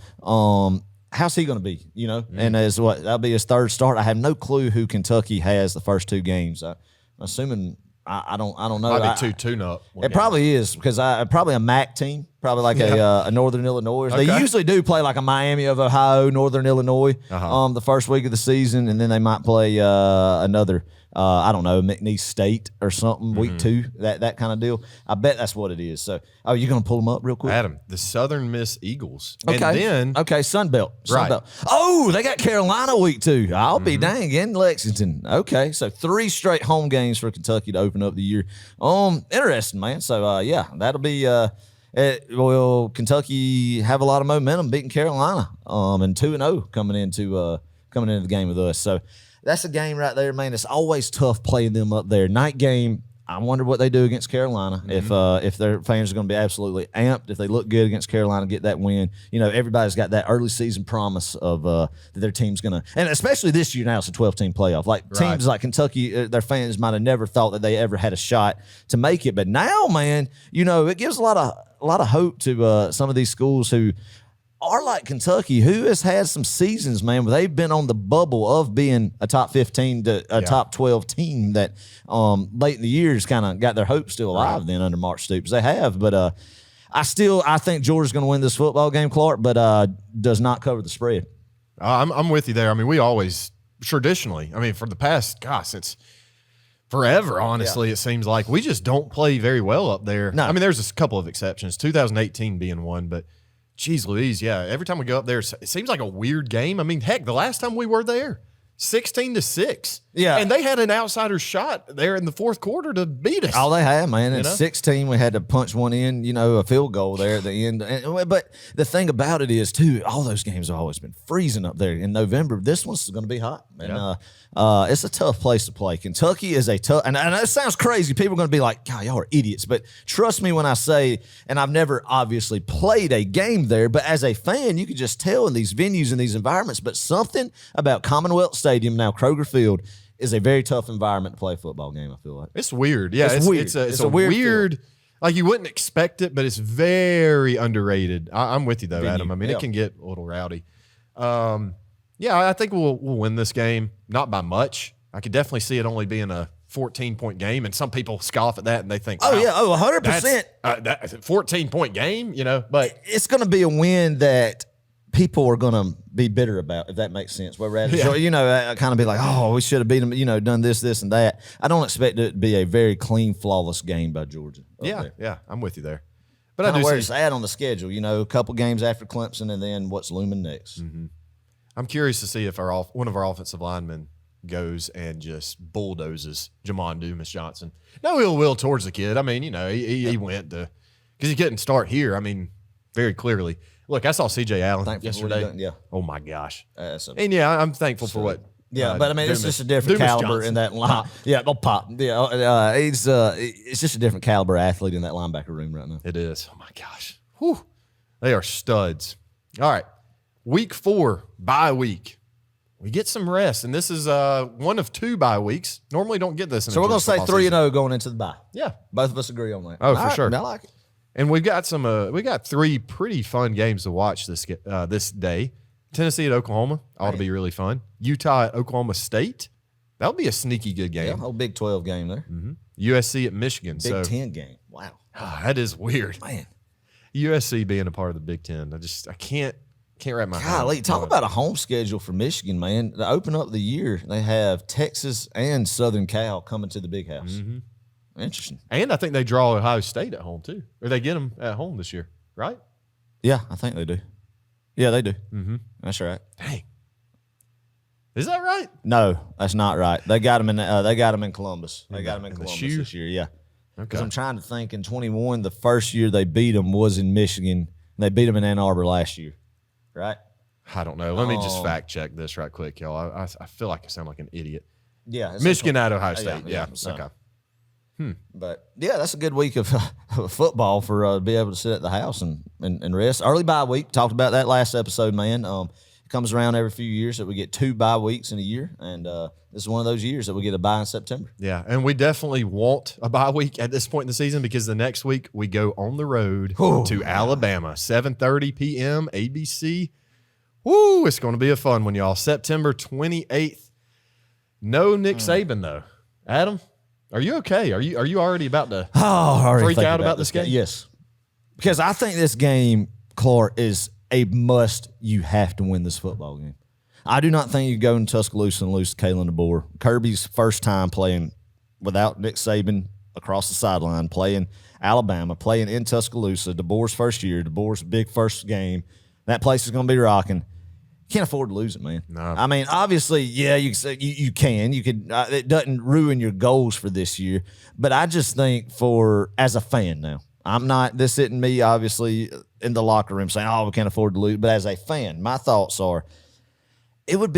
How's he going to be, you know? And that'll be his 3rd start. I have no clue who Kentucky has the first 2 games. I'm assuming I don't know. Might be 2 tune-up. It probably is because probably a MAC team, probably like a Northern Illinois. Okay. They usually do play like a Miami of Ohio, Northern Illinois, the first week of the season, and then they might play another. I don't know, McNeese State or something, week 2, that kind of deal. I bet that's what it is. So, you're going to pull them up real quick? Adam, the Southern Miss Eagles. Okay. And then, Sun Belt. Right. Oh, they got Carolina week 2. I'll be dang in Lexington. Okay, so 3 straight home games for Kentucky to open up the year. Interesting, man. So, that'll be will Kentucky have a lot of momentum beating Carolina and 2-0 coming into the game with us. So, that's a game right there, man. It's always tough playing them up there. Night game, I wonder what they do against Carolina. If their fans are going to be absolutely amped, if they look good against Carolina, get that win. You know, everybody's got that early season promise of that their team's going to, and especially this year now, it's a 12-team playoff. Like teams like Kentucky, their fans might have never thought that they ever had a shot to make it, but now, man, you know, it gives a lot of hope to some of these schools who are like Kentucky, who has had some seasons, man, where they've been on the bubble of being a top 15 to a top 12 team that late in the years kind of got their hopes still alive then under Mark Stoops. They have, but I think Georgia's going to win this football game, Clark, but does not cover the spread. I'm with you there. I mean, we always, traditionally, I mean, for the past, since forever, honestly, it seems like we just don't play very well up there. No. I mean, there's a couple of exceptions, 2018 being one, but geez Louise, every time we go up there, it seems like a weird game. I mean, heck, the last time we were there, 16-6. Yeah. And they had an outsider shot there in the 4th quarter to beat us. All they had, man. And know? 16, we had to punch one in, you know, a field goal there at the end. But the thing about it is, too, all those games have always been freezing up there in November. This one's going to be hot. And it's a tough place to play. Kentucky is a tough, and it sounds crazy. People are going to be like, God, y'all are idiots. But trust me when I say, and I've never obviously played a game there, but as a fan, you can just tell in these venues and these environments. But something about Commonwealth Stadium, now Kroger Field, is a very tough environment to play a football game, I feel like. It's weird. Yeah, It's weird. It's a weird like you wouldn't expect it, but it's very underrated. I'm with you, though, Adam. I mean, it can get a little rowdy. I think we'll win this game, not by much. I could definitely see it only being a 14-point game, and some people scoff at that, and they think, wow, 100%. that's a 14-point game, you know, but it's going to be a win that people are going to be bitter about, if that makes sense. Whereas, you know, kind of be like, oh, we should have beat them, you know, done this, and that. I don't expect it to be a very clean, flawless game by Georgia. Yeah, I'm with you there. But I do where see it's at on the schedule, you know, a couple games after Clemson, and then what's looming next. Mm-hmm. I'm curious to see if one of our offensive linemen goes and just bulldozes Jamon Dumas-Johnson. No ill will towards the kid. I mean, you know, he went to – because he couldn't start here, I mean, very clearly. Look, I saw C.J. Allen yesterday. Oh, my gosh. And, I'm thankful for what – but I mean, it's just a different caliber in that line. Pop. Yeah, it's just a different caliber athlete in that linebacker room right now. It is. Oh, my gosh. Whew. They are studs. All right. Week 4, bye week. we get some rest. And this is one of 2 bye weeks. Normally don't get this. So we're going to say 3-0 going into the bye. Yeah. Both of us agree on that. Oh, for sure. I like it. And we've got we got 3 pretty fun games to watch this day. Tennessee at Oklahoma ought to be really fun. Utah at Oklahoma State. That'll be a sneaky good game. Yeah, whole Big 12 game there. USC at Michigan. Big 10 game. Wow. That is weird. Man. USC being a part of the Big 10. I can't wrap my head. Golly, talk about a home schedule for Michigan, man. To open up the year, they have Texas and Southern Cal coming to the Big House. Mm-hmm. Interesting. And I think they draw Ohio State at home too. Or they get them at home this year, right? Yeah, I think they do. Yeah, they do. Mm-hmm. That's right. Dang. Is that right? No, that's not right. They got them in. They got them in Columbus. They got them in Columbus shoe? this year. Yeah. Okay. Because I'm trying to think. In 21, the first year they beat them was in Michigan. They beat them in Ann Arbor last year, right? I don't know. Let me just fact check this right quick, y'all. I feel like I sound like an idiot. Yeah, it's Michigan at Ohio State. Yeah. So. Okay. But yeah, that's a good week of football for to be able to sit at the house and rest. Early bye week, talked about that last episode, man. It comes around every few years that we get 2 bye weeks in a year, and this is one of those years that we get a bye in September. Yeah, and we definitely want a bye week at this point in the season because the next week we go on the road to Alabama, 7:30 p.m. ABC. Woo, it's going to be a fun one, y'all. September 28th. No Nick Saban though. Adam, are you okay? Are you already about to freak out about this game? Yes, because I think this game, Clark, is a must. You have to win this football game. I do not think you go in Tuscaloosa and lose to Kalen DeBoer. Kirby's first time playing without Nick Saban across the sideline, playing Alabama, playing in Tuscaloosa. DeBoer's first year, DeBoer's big first game. That place is going to be rocking. Can't afford to lose it, man. No. I mean, obviously, yeah, you can. You could. It doesn't ruin your goals for this year. But I just think as a fan now, I'm not. This isn't me, obviously, in the locker room saying, "Oh, we can't afford to lose." But as a fan, my thoughts are, it would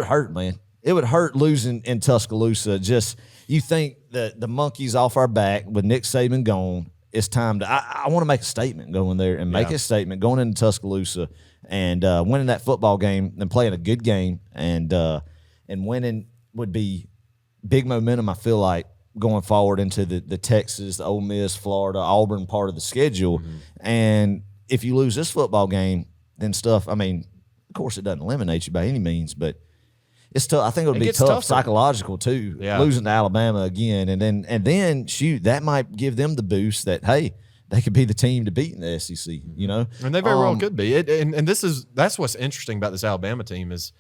hurt, man. It would hurt losing in Tuscaloosa. Just you think that the monkey's off our back with Nick Saban gone. It's time to. I want to make a statement going there and make a statement going into Tuscaloosa. And winning that football game and playing a good game and winning would be big momentum, I feel like, going forward into the Texas, the Ole Miss, Florida, Auburn part of the schedule. Mm-hmm. And if you lose this football game, then stuff, I mean, of course it doesn't eliminate you by any means, but it's tough. I think it would be tough psychological too, losing to Alabama again. And then shoot, that might give them the boost that, hey, they could be the team to beat in the SEC, you know? And they very well could be. That's what's interesting about this Alabama team is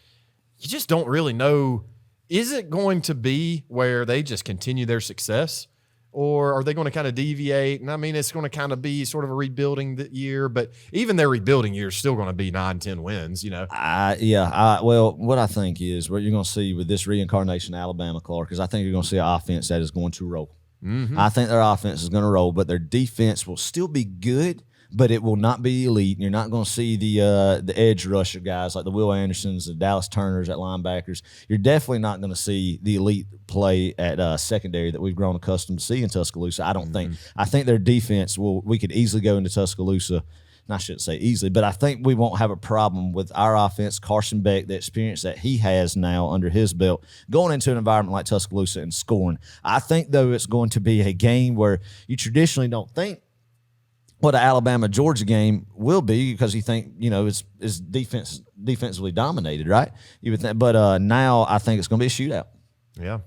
you just don't really know, is it going to be where they just continue their success or are they going to kind of deviate? And I mean, it's going to kind of be sort of a rebuilding year, but even their rebuilding year is still going to be 9-10 wins, you know? Well, what I think is what you're going to see with this reincarnation of Alabama, Clark, is I think you're going to see an offense that is going to roll. Mm-hmm. I think their offense is going to roll, but their defense will still be good, but it will not be elite. You're not going to see the edge rusher guys like the Will Andersons, the Dallas Turners at linebackers. You're definitely not going to see the elite play at secondary that we've grown accustomed to see in Tuscaloosa. I don't think. I think their defense we could easily go into Tuscaloosa. And I shouldn't say easily, but I think we won't have a problem with our offense. Carson Beck, the experience that he has now under his belt, going into an environment like Tuscaloosa and scoring. I think, though, it's going to be a game where you traditionally don't think what an Alabama-Georgia game will be because you think, you know, it's defensively dominated, right? You would think, but now I think it's going to be a shootout. Yeah.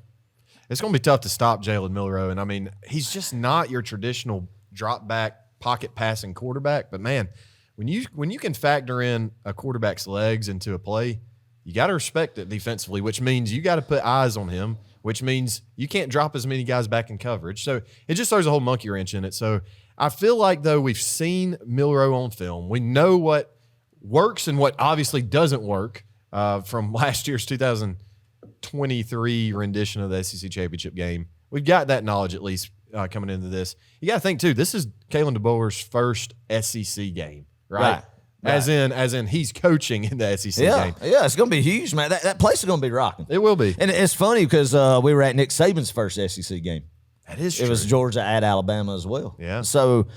It's going to be tough to stop Jalen Milroe. And, I mean, he's just not your traditional drop-back, pocket passing quarterback, but man, when you can factor in a quarterback's legs into a play, you got to respect it defensively, which means you got to put eyes on him, which means you can't drop as many guys back in coverage. So it just throws a whole monkey wrench in it. So I feel like, though, we've seen Milroe on film. We know what works and what obviously doesn't work from last year's 2023 rendition of the SEC championship game. We've got that knowledge at least coming into this. You got to think, too, this is Kalen DeBoer's first SEC game, right? As in he's coaching in the SEC game. Yeah, it's going to be huge, man. That place is going to be rocking. It will be. And it's funny because we were at Nick Saban's first SEC game. That is true. It was Georgia at Alabama as well. Yeah. So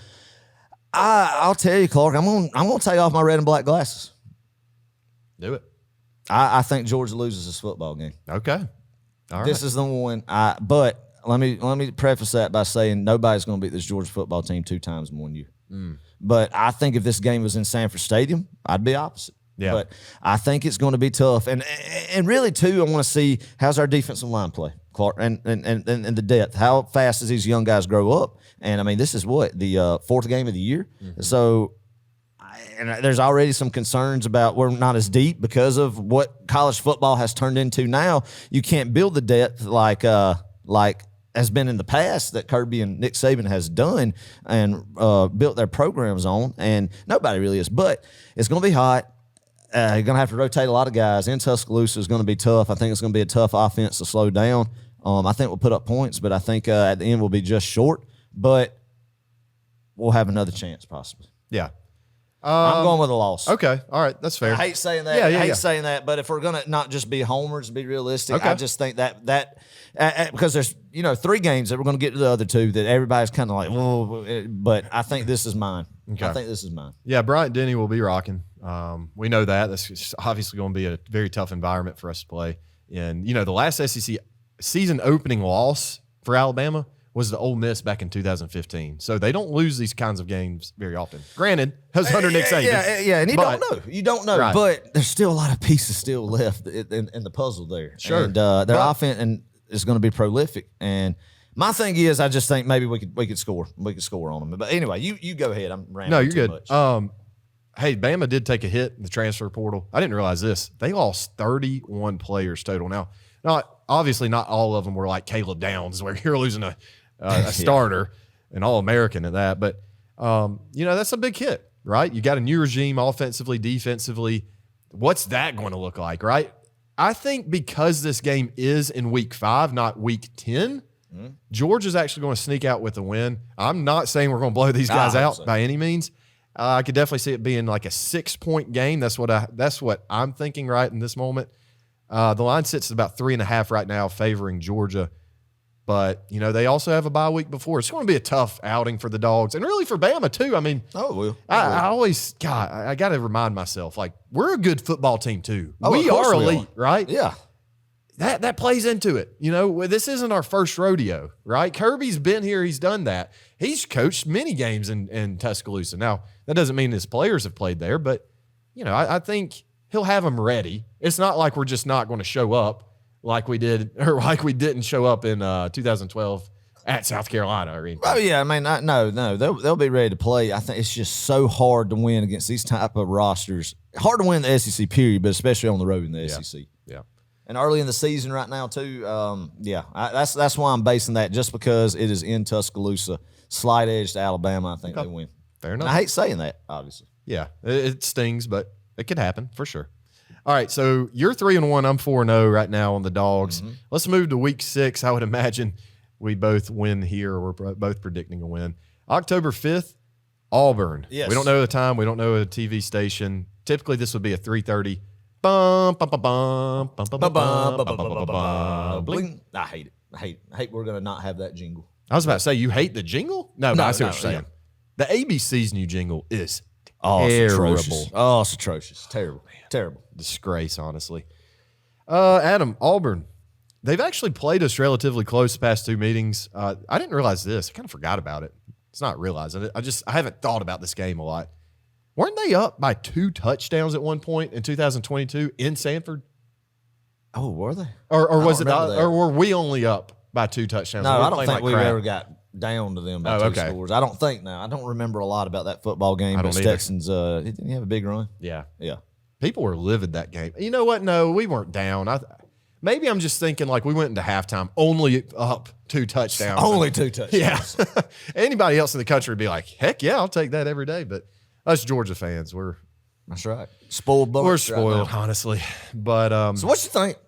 I'll tell you, Clark, I'm going to take off my red and black glasses. Do it. I think Georgia loses this football game. Okay. All right. This is the one. But let me preface that by saying nobody's going to beat this Georgia football team 2 times in 1 year. But I think if this game was in Sanford Stadium, I'd be opposite. Yeah. But I think it's going to be tough, and really too, I want to see how's our defensive line play, Clark, and the depth. How fast does these young guys grow up? And I mean, this is what the 4th game of the year. So. And there's already some concerns about we're not as deep because of what college football has turned into now. You can't build the depth like has been in the past that Kirby and Nick Saban has done and built their programs on, and nobody really is. But it's going to be hot. You're going to have to rotate a lot of guys. In Tuscaloosa is going to be tough. I think it's going to be a tough offense to slow down. I think we'll put up points, but I think at the end we'll be just short. But we'll have another chance possibly. Yeah. I'm going with a loss. Okay. All right. That's fair. I hate saying that. Yeah, I hate saying that. But if we're going to not just be homers and be realistic, Okay. I just think that because there's 3 games that we're going to get to the other 2 that everybody's kind of like, whoa, but I think this is mine. Okay. I think this is mine. Yeah, Bryant Denny will be rocking. We know that. That's obviously going to be a very tough environment for us to play. And, the last SEC season opening loss for Alabama was the Ole Miss back in 2015. So they don't lose these kinds of games very often. Granted, that was under Nick Saban. Yeah, and you don't know. You don't know. Right. But there's still a lot of pieces still left in the puzzle there. Sure. And their offense is going to be prolific. And my thing is, I just think maybe we could score. We could score on them. But anyway, you go ahead. I'm rambling No, you're too good. much. Hey, Bama did take a hit in the transfer portal. I didn't realize this. They lost 31 players total. Now, obviously not all of them were like Caleb Downs, where you're losing a starter, an All-American at that. But, that's a big hit, right? You got a new regime offensively, defensively. What's that going to look like, right? I think because this game is in week 5, not week 10, Georgia's actually going to sneak out with a win. I'm not saying we're going to blow these guys out by any means. I could definitely see it being like a 6-point game. That's what I'm thinking right in this moment. The line sits at about 3.5 right now, favoring Georgia. But, they also have a bye week before. It's going to be a tough outing for the Dogs and really for Bama, too. I mean, I always, God, I got to remind myself, like, we're a good football team, too. We are elite, right? Yeah. That plays into it. This isn't our first rodeo, right? Kirby's been here. He's done that. He's coached many games in Tuscaloosa. Now, that doesn't mean his players have played there, but, I think he'll have them ready. It's not like we're just not going to show up like we did, or like we didn't show up in 2012 at South Carolina or anything. Oh yeah, I mean, no, they'll be ready to play. I think it's just so hard to win against these type of rosters. Hard to win the SEC period, but especially on the road in the SEC. Yeah, and early in the season right now too. That's why I'm basing that, just because it is in Tuscaloosa, slight edge to Alabama. I think they win. Fair enough. And I hate saying that, obviously. Yeah, it stings, but it could happen for sure. All right, so you're 3-1. I'm 4-0 right now on the Dogs. Let's move to week 6. I would imagine we both win here. We're both predicting a win. October 5th, Auburn. Yes. We don't know the time. We don't know a TV station. Typically, this would be a 3:30. Bling. I hate it. I hate we're going to not have that jingle. I was about to say, you hate the jingle? No, I see what you're saying. Yeah. The ABC's new jingle is It's terrible. atrocious. Oh, it's atrocious. Terrible. Terrible. Disgrace, honestly. Adam, Auburn. They've actually played us relatively close the past 2 meetings. I didn't realize this. I kind of forgot about it. It's not realizing it. I haven't thought about this game a lot. Weren't they up by 2 touchdowns at one point in 2022 in Sanford? Oh, were they? Or was it? remember that. Or were we only up by 2 touchdowns? No, We were I don't playing think like we've crap. ever got down to them by 2 okay. scores. I don't think now. I don't remember a lot about that football game. I But don't either. Stetson's, didn't he have a big run? Yeah. Yeah. People were livid that game. You know what? No, we weren't down. Maybe I'm just thinking like we went into halftime only up 2 touchdowns. Only 2 touchdowns. Yeah. Anybody else in the country would be like, heck yeah, I'll take that every day. But us Georgia fans, That's right. Spoiled bunch. we're spoiled, honestly. But So what you think?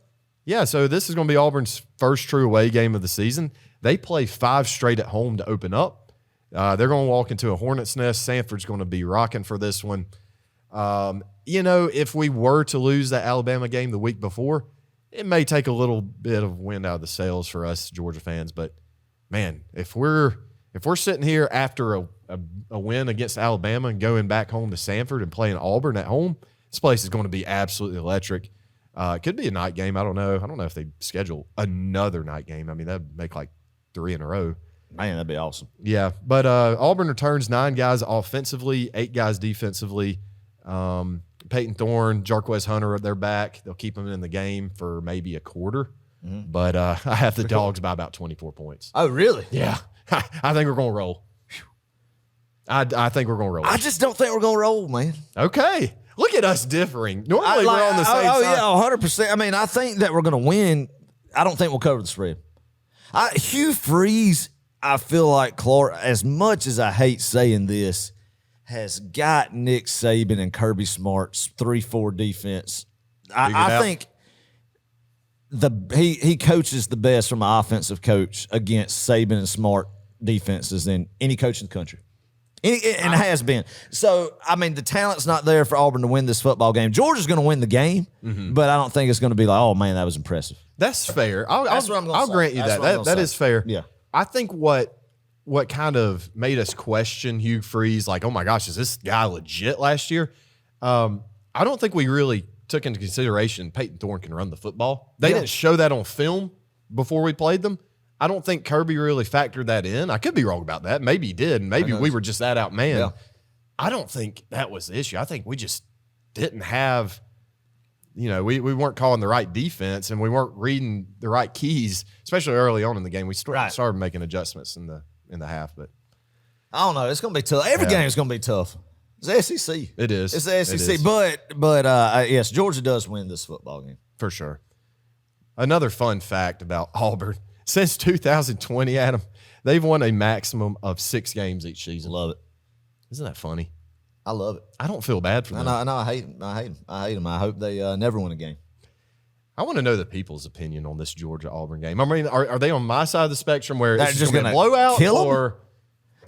yeah, so this is going to be Auburn's first true away game of the season. They play 5 straight at home to open up. They're going to walk into a hornet's nest. Sanford's going to be rocking for this one. If we were to lose that Alabama game the week before, it may take a little bit of wind out of the sails for us Georgia fans. But man, if we're sitting here after a win against Alabama and going back home to Sanford and playing Auburn at home, this place is going to be absolutely electric. It could be a night game. I don't know. I don't know if they schedule another night game. I mean, that'd make like 3 in a row. Man, that'd be awesome. Yeah, but Auburn returns 9 guys offensively, 8 guys defensively. Peyton Thorne, Jarquez Hunter, they're back. They'll keep them in the game for maybe a quarter. But I have the Dawgs by about 24 points. Oh, really? Yeah. I think we're going to roll. I think we're going to roll. I just don't think we're going to roll, man. Okay. Look at us differing. Normally we're on the same side. Yeah, 100%. I mean, I think that we're going to win. I don't think we'll cover the spread. Hugh Freeze, I feel like Clark, as much as I hate saying this, has got Nick Saban and Kirby Smart's 3-4 defense. I think he coaches the best from an offensive coach against Saban and Smart defenses than any coach in the country. And has been. So, I mean, the talent's not there for Auburn to win this football game. Georgia's going to win the game, but I don't think it's going to be like, oh, man, that was impressive. That's fair. That's what I'm gonna I'll say. grant you that. That is fair. Yeah. I think what kind of made us question Hugh Freeze, like, oh my gosh, is this guy legit last year? I don't think we really took into consideration Peyton Thorne can run the football. They didn't show that on film before we played them. I don't think Kirby really factored that in. I could be wrong about that. Maybe he did. Maybe we were just that outmanned. Yeah. I don't think that was the issue. I think we just didn't have, we weren't calling the right defense and we weren't reading the right keys, especially early on in the game. We started making adjustments in the half, but I don't know. It's going to be tough. Every game is going to be tough. It's the SEC. It is. It's the SEC. But yes, Georgia does win this football game. For sure. Another fun fact about Auburn. Since 2020, Adam, they've won a maximum of 6 games each season. Love it. Isn't that funny? I love it. I don't feel bad for them. I know. I hate them. I hope they never win a game. I want to know the people's opinion on this Georgia-Auburn game. I mean, are they on my side of the spectrum where They're it's just going to be a gonna blowout? kill 'em? Or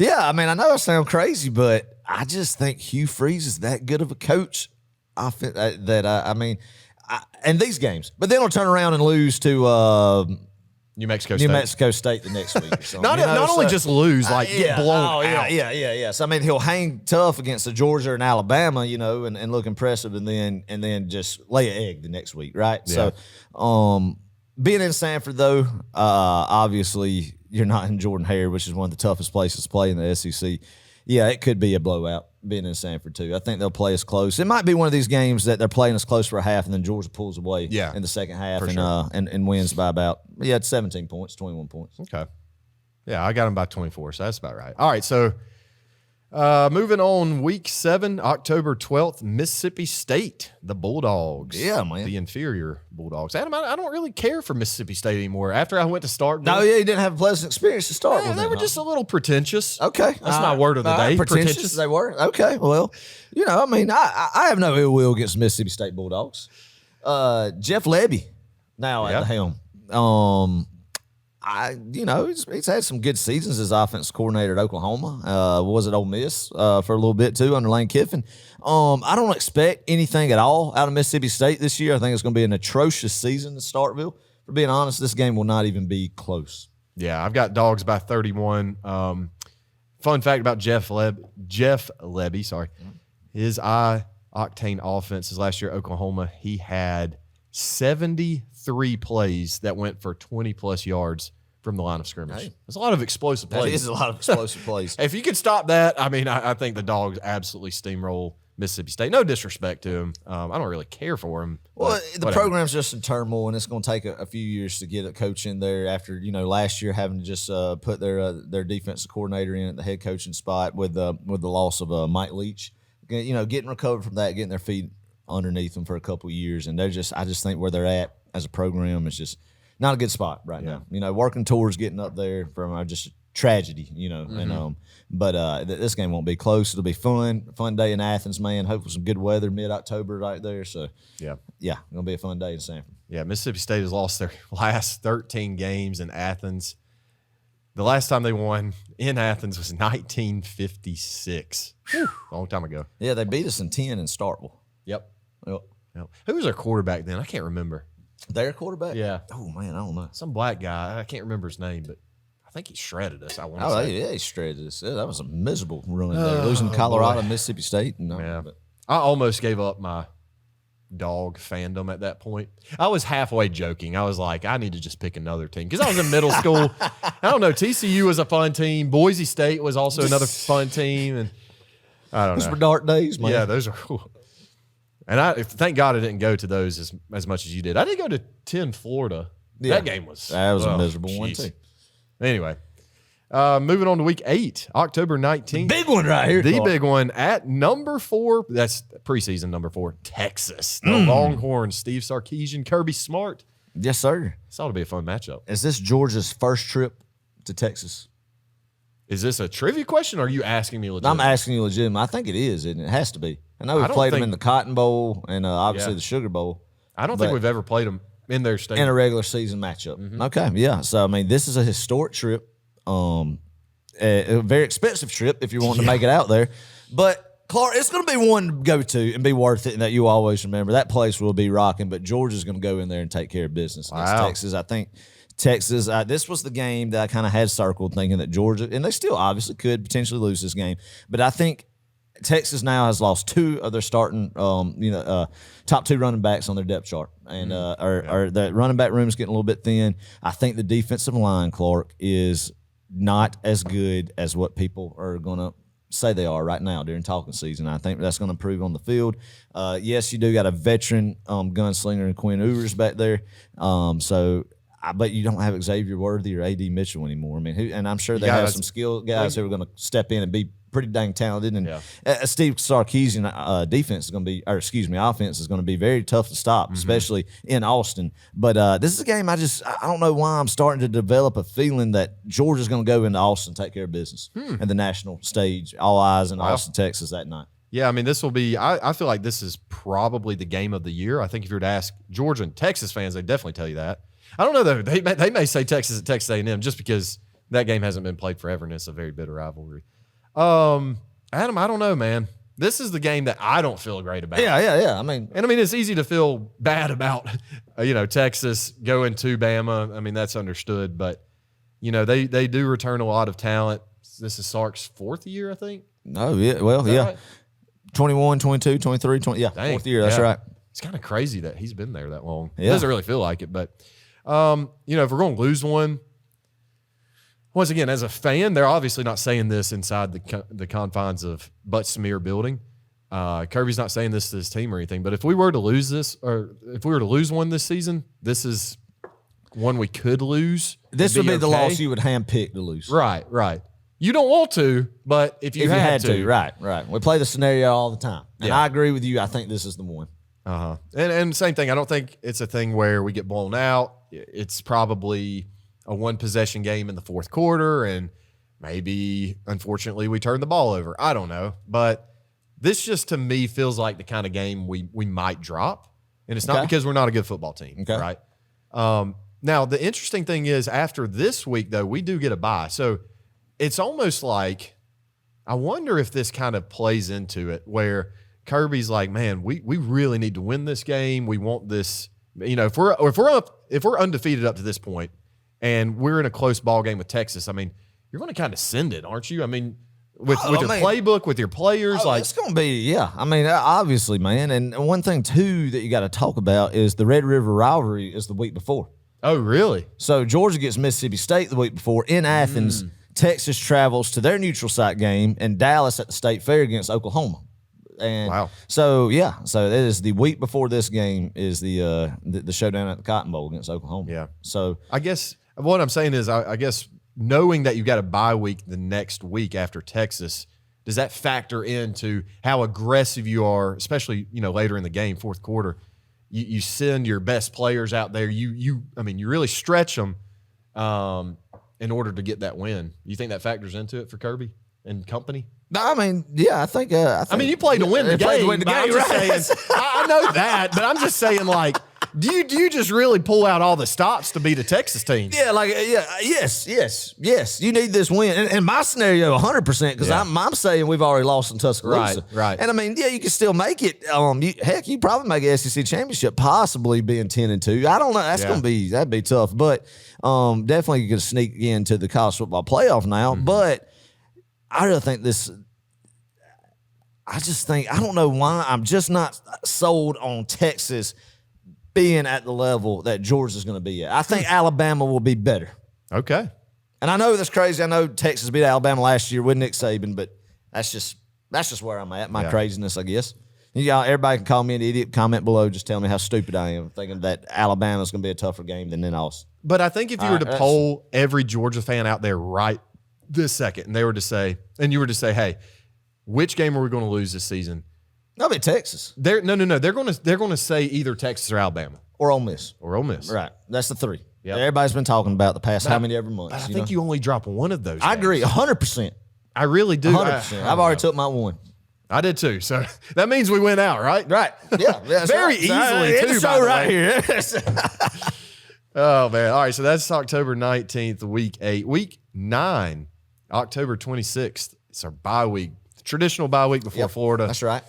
Yeah, I mean, I know I sound crazy, but I just think Hugh Freeze is that good of a coach. And these games. But then he'll turn around and lose to New Mexico State the next week or something. not only just lose, get blown out. Yeah. So, I mean, he'll hang tough against the Georgia and Alabama, and look impressive and then just lay an egg the next week, right? Yeah. So, being in Sanford, though, obviously you're not in Jordan-Hare, which is one of the toughest places to play in the SEC. Yeah, it could be a blowout being in Sanford, too. I think they'll play us close. It might be one of these games that they're playing us close for a half, and then Georgia pulls away in the second half and wins by about, 17 points, 21 points. Okay. Yeah, I got them by 24, so that's about right. All right, so moving on, week 7, October 12th, Mississippi State, the Bulldogs. Yeah, man. The inferior Bulldogs. Adam, I don't really care for Mississippi State anymore. After I went to Starkville. No, you didn't have a pleasant experience to start with. They were just a little pretentious. Okay. That's my word of the day. Pretentious they were. Okay, well, I have no ill will against Mississippi State Bulldogs. Jeff Lebby now at the helm. He's had some good seasons as offensive coordinator at Oklahoma. Was at Ole Miss for a little bit too under Lane Kiffin. I don't expect anything at all out of Mississippi State this year. I think it's going to be an atrocious season to Starkville. For being honest, this game will not even be close. Yeah, I've got Dawgs by 31. Fun fact about Jeff Lebby, sorry. His octane offenses last year at Oklahoma, he had 73 plays that went for 20-plus yards from the line of scrimmage. Hey. There's a lot of explosive plays. That is a lot of explosive plays. If you could stop that, I think the Dogs absolutely steamroll Mississippi State. No disrespect to him. I don't really care for him. Well, the program's just in turmoil, and it's going to take a few years to get a coach in there after, last year having to just put their defensive coordinator in at the head coaching spot with the loss of Mike Leach. Getting recovered from that, getting their feet underneath them for a couple of years, and I just think where they're at as a program is just not a good spot right now. Working towards getting up there from just tragedy, but this game won't be close. It'll be fun day in Athens, man. Hopefully some good weather mid-October right there. So gonna be a fun day in Sanford. Yeah, Mississippi State has lost their last 13 games in Athens. The last time they won in Athens was 1956. Long time ago. Yeah, they beat us in 10 in Starkville. Yep. Who was our quarterback then? I can't remember. Their quarterback? Yeah. Oh, man, I don't know. Some black guy. I can't remember his name, but I think he shredded us. I want to say. Yeah, he shredded us. Yeah, that was a miserable run there. Losing to Colorado, Mississippi State. I almost gave up my dog fandom at that point. I was halfway joking. I was like, I need to just pick another team because I was in middle school. I don't know. TCU was a fun team. Boise State was also another fun team, and I don't know. Those were dark days, man. Yeah, those are cool. And thank God I didn't go to those as much as you did. I did go to 10 Florida. Yeah. That game was a miserable one too. Anyway, moving on to week 8, October 19th. Big one right here. The Clark. big one at number 4. That's preseason number 4, Texas. The Longhorns, Steve Sarkisian, Kirby Smart. Yes, sir. This ought to be a fun matchup. Is this Georgia's first trip to Texas? Is this a trivia question or are you asking me legit? I'm asking you legitimate. I think it is, isn't it? It has to be. I know we played them in the Cotton Bowl and obviously the Sugar Bowl. I don't think we've ever played them in their state. In a regular season matchup. Okay, yeah. So, I mean, this is a historic trip. A very expensive trip if you want to make it out there. But, Clark, it's going to be one to go to and be worth it and that you always remember. That place will be rocking, but Georgia's going to go in there and take care of business against Texas. I think Texas, this was the game that I kind of had circled thinking that Georgia, and they still obviously could potentially lose this game, but I think Texas now has lost 2 of their starting, top 2 running backs on their depth chart, and the running back room is getting a little bit thin. I think the defensive line, Clark, is not as good as what people are going to say they are right now during talking season. I think that's going to improve on the field. Yes, you do got a veteran gunslinger in Quinn Ewers back there, I bet you don't have Xavier Worthy or A.D. Mitchell anymore. I mean, and I'm sure they have some skilled guys who are going to step in and be pretty dang talented. And Steve Sarkisian offense is going to be very tough to stop, especially in Austin. But this is a game I don't know why I'm starting to develop a feeling that Georgia's going to go into Austin and take care of business at the national stage. All eyes in Austin, Texas that night. Yeah, I mean, this will be – I feel like this is probably the game of the year. I think if you were to ask Georgia and Texas fans, they'd definitely tell you that. I don't know, though. They may say Texas at Texas A&M just because that game hasn't been played forever and it's a very bitter rivalry. Adam, I don't know, man. This is the game that I don't feel great about. Yeah. I mean, it's easy to feel bad about, Texas going to Bama. I mean, that's understood. But, they do return a lot of talent. This is Sark's 4th year, I think. Oh, yeah. Well, yeah. Right? 21, 22, 23, 20. Yeah, Dang, 4th year. That's right. It's kind of crazy that he's been there that long. Yeah. It doesn't really feel like it, but if we're going to lose one, once again, as a fan, they're obviously not saying this inside the confines of Butt Smear building. Kirby's not saying this to his team or anything, but if we were to lose this, or if we were to lose one this season, this is one we could lose. This would be the loss you would handpick to lose. Right. You don't want to, but if you had to. Right. We play the scenario all the time. And I agree with you. I think this is the one. And same thing. I don't think it's a thing where we get blown out. It's probably a 1-possession game in the 4th quarter, and maybe, unfortunately, we turn the ball over. I don't know. But this just, to me, feels like the kind of game we might drop. And it's not because we're not a good football team, right? Now, the interesting thing is, after this week, though, we do get a bye. So it's almost like, I wonder if this kind of plays into it, where Kirby's like, man, we really need to win this game. We want this, if we're undefeated up to this point and we're in a close ball game with Texas, I mean, you're going to kind of send it, aren't you? I mean, with your playbook, with your players, it's going to be, I mean, obviously, man. And one thing too that you got to talk about is the Red River rivalry is the week before. Oh, really? So Georgia gets Mississippi State the week before in Athens. Texas travels to their neutral site game, and Dallas at the State Fair against Oklahoma. And so that is the week before this game is the showdown at the Cotton Bowl against Oklahoma. Yeah. So I guess what I'm saying is, I guess knowing that you got a bye week the next week after Texas, does that factor into how aggressive you are, especially later in the game, 4th quarter? You send your best players out there. You really stretch them in order to get that win. You think that factors into it for Kirby and company? I mean, yeah, I think. You played to win the game. I'm just saying, I know that, but I'm just saying, like, do you just really pull out all the stops to beat a Texas team? Yeah, yes. You need this win. And my scenario, 100%, because I'm saying we've already lost in Tuscaloosa. Right. And I mean, you can still make it. You probably make an SEC championship, possibly being 10-2. I don't know. That'd be tough. But definitely you could sneak into the college football playoff now. But I really think I just think, I don't know why, I'm just not sold on Texas being at the level that Georgia's going to be at. I think Alabama will be better. Okay. And I know that's crazy. I know Texas beat Alabama last year with Nick Saban, but that's just where I'm at. My craziness, I guess. Everybody can call me an idiot. Comment below. Just tell me how stupid I am, thinking that Alabama's going to be a tougher game than Austin. But I think if you were to poll every Georgia fan out there right this second, and they were to say, and you were to say, hey, which game are we going to lose this season? I'll be Texas. No. They're going to say either Texas or Alabama or Ole Miss. Right. That's the three. Yep. Everybody's been talking about the past how many ever months. I think you only drop one of those. I agree, 100%. I really do. 100%. I've already took my one. I did too. So that means we went out, right? Right. Yeah. Very easily too. By the right here. Oh man. All right. So that's October 19th, week 8. Week 9, October 26th. It's our bye week. Traditional bye week before Florida. That's right.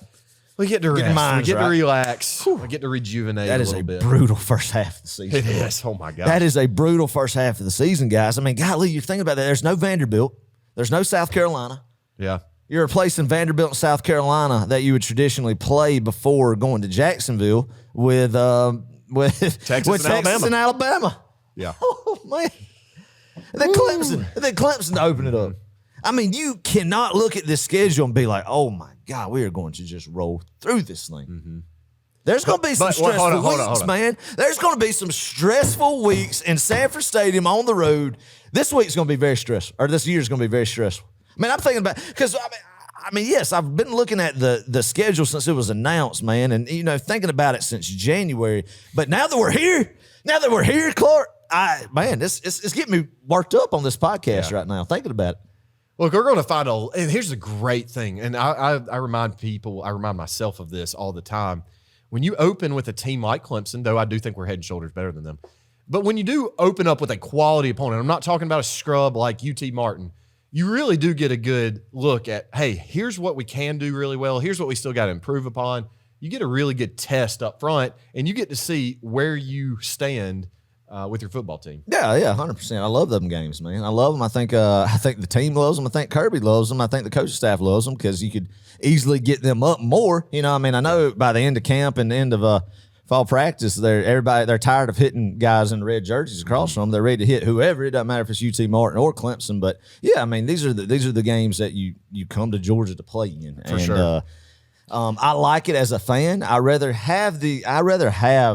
We get to rest. We get to relax. Whew. We get to rejuvenate that a is little bit. Brutal first half of the season. It is. Oh, my God. That is a brutal first half of the season, guys. I mean, golly, you're thinking about that. There's no Vanderbilt. There's no South Carolina. Yeah. You're replacing Vanderbilt and South Carolina that you would traditionally play before going to Jacksonville with Texas and Alabama. Yeah. Oh, man. And then Clemson to open it up. I mean, you cannot look at this schedule and be like, oh, my God, we are going to just roll through this thing. Mm-hmm. There's going to be some stressful weeks, man. There's going to be some stressful weeks in Sanford Stadium on the road. This week's going to be very stressful, or this year's going to be very stressful. I mean, I'm thinking about, because, I mean, yes, I've been looking at the schedule since it was announced, man, and, thinking about it since January. But now that we're here, Clark, it's getting me worked up on this podcast right now, thinking about it. Look, we're going to find and here's the great thing, and I remind myself of this all the time. When you open with a team like Clemson, though I do think we're head and shoulders better than them, but when you do open up with a quality opponent, I'm not talking about a scrub like UT Martin, you really do get a good look at, hey, here's what we can do really well. Here's what we still got to improve upon. You get a really good test up front, and you get to see where you stand with your football team. Yeah, 100%. I love them games, man. I love them. I think the team loves them. I think Kirby loves them. I think the coaching staff loves them because you could easily get them up more. I mean, I know by the end of camp and the end of fall practice, they're tired of hitting guys in red jerseys across from them. They're ready to hit whoever. It doesn't matter if it's UT Martin or Clemson. But yeah, I mean, these are the games that you come to Georgia to play in. For sure. I like it as a fan. I rather have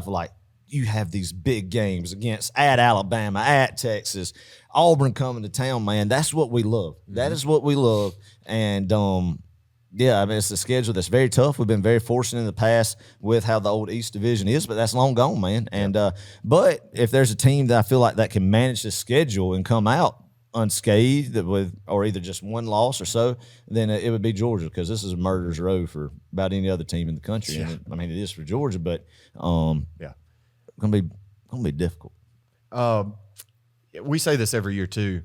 like, you have these big games at Alabama, at Texas, Auburn coming to town, man. That's what we love. Mm-hmm. That is what we love. And, I mean, it's a schedule that's very tough. We've been very fortunate in the past with how the old East Division is, but that's long gone, man. And but if there's a team that I feel like that can manage the schedule and come out unscathed or either just one loss or so, then it would be Georgia, because this is a murderer's row for about any other team in the country. Yeah. And it is for Georgia, but gonna be difficult. We say this every year too.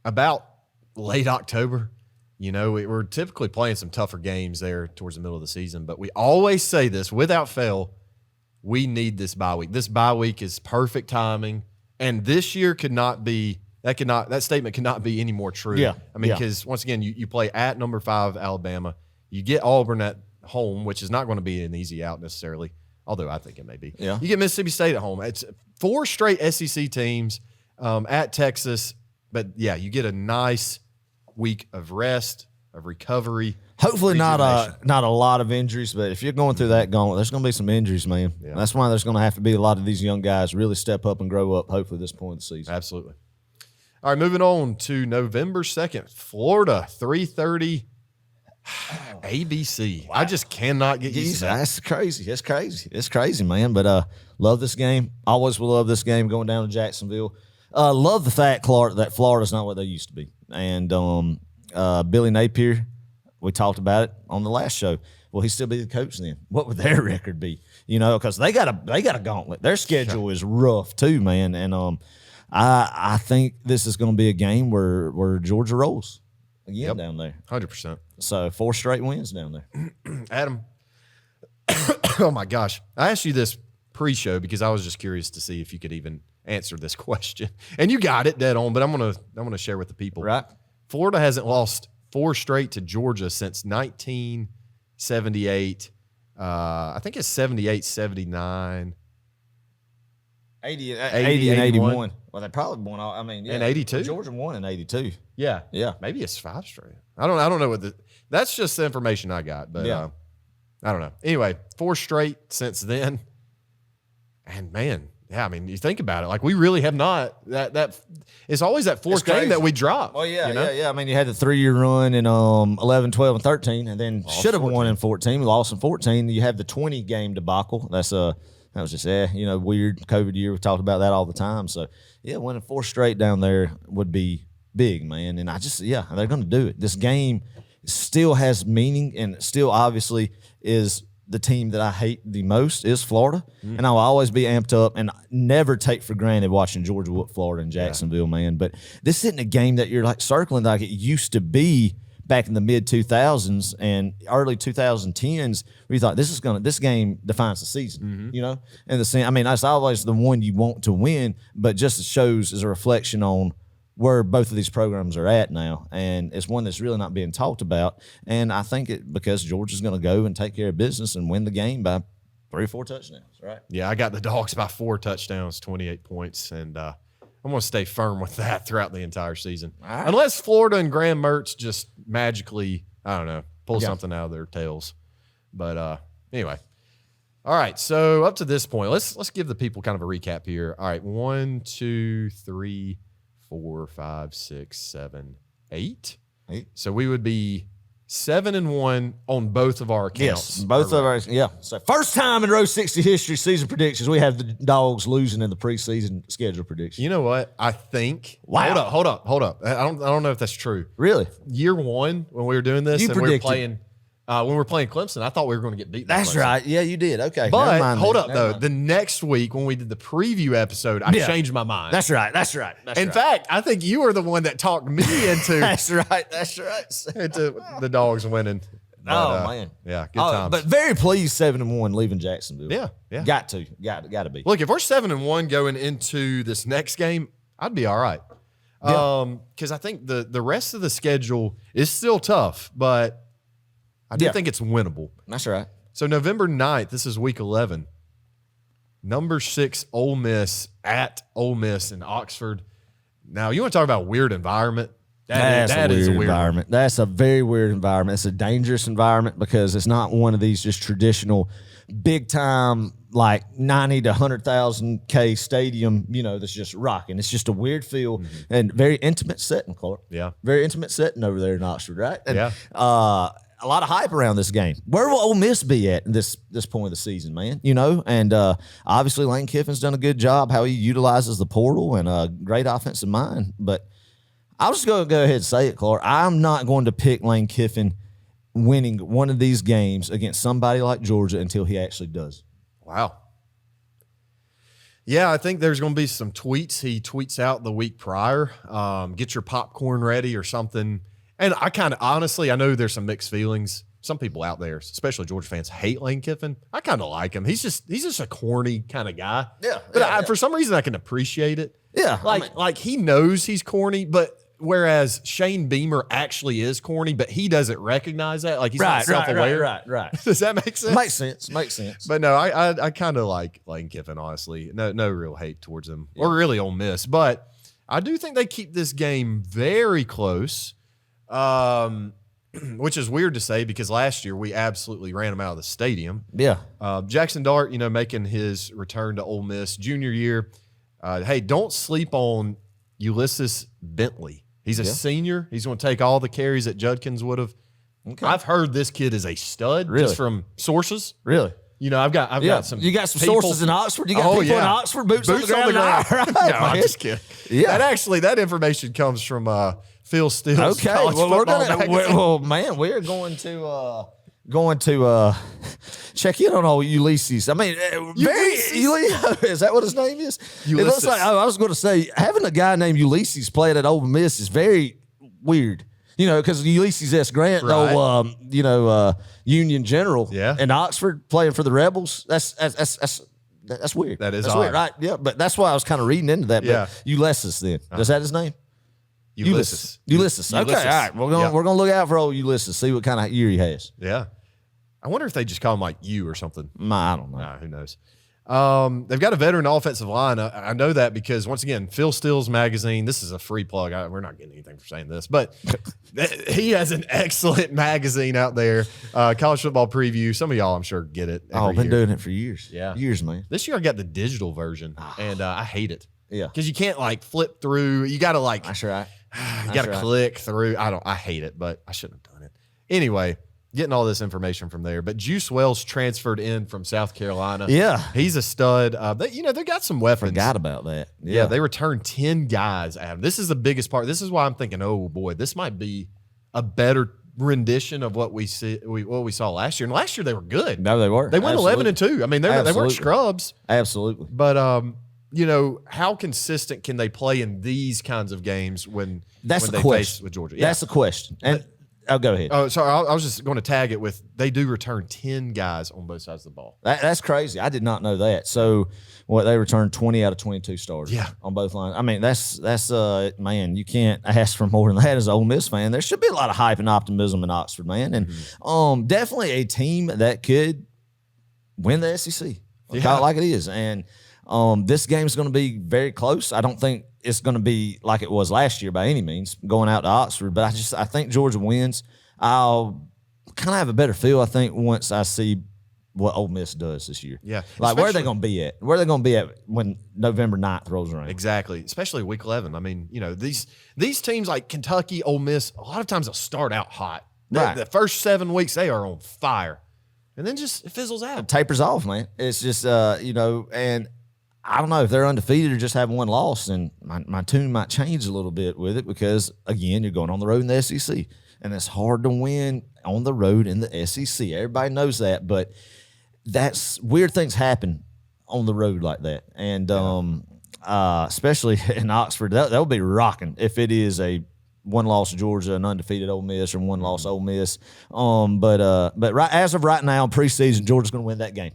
About late October, we're typically playing some tougher games there towards the middle of the season, but we always say this without fail: we need this bye week. This bye week is perfect timing, and this year that statement cannot be any more true. Yeah, I mean, because once again, you play at number 5 Alabama, you get Auburn at home, which is not going to be an easy out necessarily. Although I think it may be. Yeah. You get Mississippi State at home. It's 4 straight SEC teams at Texas. But, yeah, you get a nice week of rest, of recovery. Hopefully not a lot of injuries, but if you're going through that gauntlet, there's going to be some injuries, man. Yeah. That's why there's going to have to be a lot of these young guys really step up and grow up, hopefully, this point in the season. Absolutely. All right, moving on to November 2nd, Florida, 3:30. ABC. Wow. I just cannot get used to that. That's crazy. It's crazy, man. But love this game. Always will love this game going down to Jacksonville. Love the fact, Clark, that Florida's not what they used to be. And Billy Napier, we talked about it on the last show. Will he still be the coach then? What would their record be? Because they got a gauntlet. Their schedule is rough too, man. And I think this is going to be a game where Georgia rolls again down there. 100%. So 4 straight wins down there. Adam, oh my gosh. I asked you this pre-show because I was just curious to see if you could even answer this question. And you got it dead on, but I'm gonna share with the people. Right. Florida hasn't lost 4 straight to Georgia since 19 78. I think it's 78, 79. 80 80, and 81. 81. Well, they probably won all. I mean, yeah. And 82? Well, Georgia won in 82. Yeah. Yeah. Maybe it's 5 straight. I don't know what that's just the information I got, but Yeah. I don't know. Anyway, 4 straight since then. And man, yeah, I mean, you think about it, like we really have not that it's always that fourth game that we drop. Well, yeah, you know? yeah. I mean, you had the 3-year run in 11, 12, and 13, and then should have won in 14. We lost in 14. You have the 20 game debacle. That was just weird COVID year. We talked about that all the time. So yeah, winning 4 straight down there would be big, man. And they're going to do it. This game still has meaning, and still obviously is the team that I hate the most is Florida, and I will always be amped up and never take for granted watching Georgia whoop Florida in Jacksonville, man. But this isn't a game that you're like circling like it used to be back in the mid 2000s and early 2010s. We thought this game defines the season, And that's always the one you want to win, but just shows as a reflection on where both of these programs are at now, and it's one that's really not being talked about. And I think because Georgia's going to go and take care of business and win the game by 3 or 4 touchdowns, right? Yeah, I got the Dogs by 4 touchdowns, 28 points, and I'm going to stay firm with that throughout the entire season. Right. Unless Florida and Graham Mertz just magically, I don't know, pull something out of their tails. But anyway. All right, so up to this point, let's give the people kind of a recap here. All right, 1, 2, 3, 4, 5, 6, 7, 8. So we would be 7-1 on both of our accounts. Yes, both of ours. Yeah. So first time in Row 60 history season predictions, we have the Dogs losing in the preseason schedule prediction. You know what? I think. Wow. Hold up. I don't know if that's true. Really? Year 1 when we were doing this, and we were playing. When we were playing Clemson, I thought we were going to get beat. That's right. Yeah, you did. Okay. But hold up, though. The next week when we did the preview episode, I changed my mind. That's right. In fact, I think you were the one that talked me into That's right. into the Dogs winning. But, man. Yeah, good times. But very pleased 7-1 leaving Jacksonville. Yeah. Got to be. Look, if we're 7-1 going into this next game, I'd be all right. Because I think the rest of the schedule is still tough, but I do think it's winnable. That's right. So November 9th, this is week 11. Number 6 Ole Miss at Ole Miss in Oxford. Now, you want to talk about weird environment? That is a weird environment. That's a very weird environment. It's a dangerous environment because it's not one of these just traditional big time like 90 to 100,000 K stadium, that's just rocking. It's just a weird feel and very intimate setting, Clark. Yeah. Very intimate setting over there in Oxford, right? And, yeah. A lot of hype around this game. Where will Ole Miss be at this point of the season, man? And obviously Lane Kiffin's done a good job how he utilizes the portal and a great offensive mind. But I'll just go ahead and say it, Clark. I'm not going to pick Lane Kiffin winning one of these games against somebody like Georgia until he actually does. Wow. Yeah, I think there's going to be some tweets. He tweets out the week prior, get your popcorn ready or something. And I kind of, honestly, I know there's some mixed feelings. Some people out there, especially Georgia fans, hate Lane Kiffin. I kind of like him. He's just a corny kind of guy. Yeah. But for some reason, I can appreciate it. Yeah. Like he knows he's corny, but whereas Shane Beamer actually is corny, but he doesn't recognize that. Like he's not self-aware. Right. Does that make sense? Makes sense. But no, I kind of like Lane Kiffin, honestly. No real hate towards him or really Ole Miss. But I do think they keep this game very close. Which is weird to say because last year we absolutely ran him out of the stadium. Yeah. Jackson Dart, making his return to Ole Miss junior year. Hey, don't sleep on Ulysses Bentley. He's a senior. He's going to take all the carries that Judkins would have. Okay. I've heard this kid is a stud just from sources. Really? I've got some. You got some people. Sources in Oxford. You got people in Oxford. Boots on the ground. Right, no, I'm just kidding. Yeah. That information comes from Phil Steele's. Okay. Well, we're going to check in on old Ulysses. I mean, is that what his name is? Ulysses. It looks like I was going to say having a guy named Ulysses playing at Ole Miss is very weird. Because Ulysses S. Grant, Union General, in Oxford playing for the Rebels. That's weird. That is that's odd. weird, right? Yeah, but that's why I was kind of reading into that. Yeah. But Ulysses, then is that his name? Ulysses. Okay, all right. We're gonna look out for old Ulysses. See what kind of year he has. Yeah. I wonder if they just call him like you or something. I don't know. Nah, who knows? They've got a veteran offensive line. I know that because, once again, Phil Steele's magazine, this is a free plug. We're not getting anything for saying this, but he has an excellent magazine out there, College Football Preview. Some of y'all, I'm sure, get it. I've been doing it for years. Yeah. Years, man. This year I got the digital version, and I hate it. Yeah. Because you can't, like, flip through. You got to, like, That's right. you got to click through. I hate it, but I shouldn't have done it. Anyway, getting all this information from there. But Juice Wells transferred in from South Carolina. Yeah. He's a stud. They got some weapons. Forgot about that. Yeah, they returned 10 guys, Adam. This is the biggest part. This is why I'm thinking, oh, boy, this might be a better rendition of what we saw last year. And last year they were good. No, they were. They went 11-2. I mean, they weren't scrubs. Absolutely. But, how consistent can they play in these kinds of games when they face with Georgia? Yeah. That's the question. And I'll go ahead. Oh, sorry. I was just going to tag it with they do return 10 guys on both sides of the ball. That's crazy. I did not know that. So, they returned 20 out of 22 starters on both lines. I mean, that's man, you can't ask for more than that as an Ole Miss fan. There should be a lot of hype and optimism in Oxford, man. And definitely a team that could win the SEC. Call it like it is. And this game's going to be very close. I don't think it's going to be like it was last year by any means, going out to Oxford. But I think Georgia wins. I'll kind of have a better feel, I think, once I see what Ole Miss does this year. Yeah. Like, where are they going to be at? Where are they going to be at when November 9th rolls around? Exactly. Especially week 11. I mean, these teams like Kentucky, Ole Miss, a lot of times they'll start out hot. Right. The first 7 weeks, they are on fire. And then just it fizzles out. It tapers off, man. It's just, and I don't know if they're undefeated or just have one loss, and my tune might change a little bit with it because, again, you're going on the road in the SEC, and it's hard to win on the road in the SEC. Everybody knows that, but that's weird things happen on the road like that, and especially in Oxford, that would be rocking if it is a one-loss Georgia, an undefeated Ole Miss, or one-loss Ole Miss. But as of right now, preseason, Georgia's going to win that game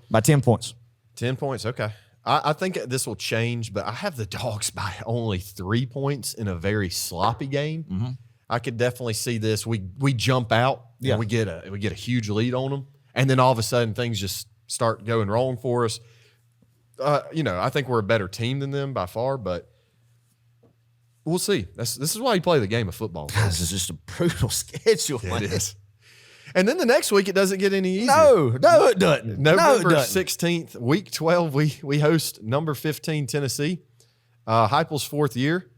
by 10 points. 10 points, okay. I think this will change, but I have the Dawgs by only 3 points in a very sloppy game. Mm-hmm. I could definitely see this. We jump out, and we get a huge lead on them, and then all of a sudden things just start going wrong for us. I think we're a better team than them by far, but we'll see. This is why you play the game of football. This is just a brutal schedule. It is. And then the next week, it doesn't get any easier. No, it doesn't. November 16th, week 12, we host number 15 Tennessee. Heupel's fourth year.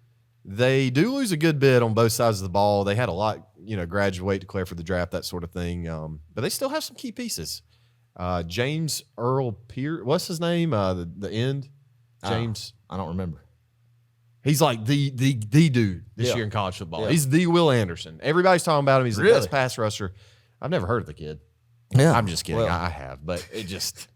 They do lose a good bit on both sides of the ball. They had a lot, graduate, declare for the draft, that sort of thing. But they still have some key pieces. James Earl Pierce, what's his name? The end? James. I don't remember. He's like the dude this year in college football. Yeah. He's the Will Anderson. Everybody's talking about him. He's the best pass rusher. I've never heard of the kid. Yeah, I'm just kidding. I have, but it just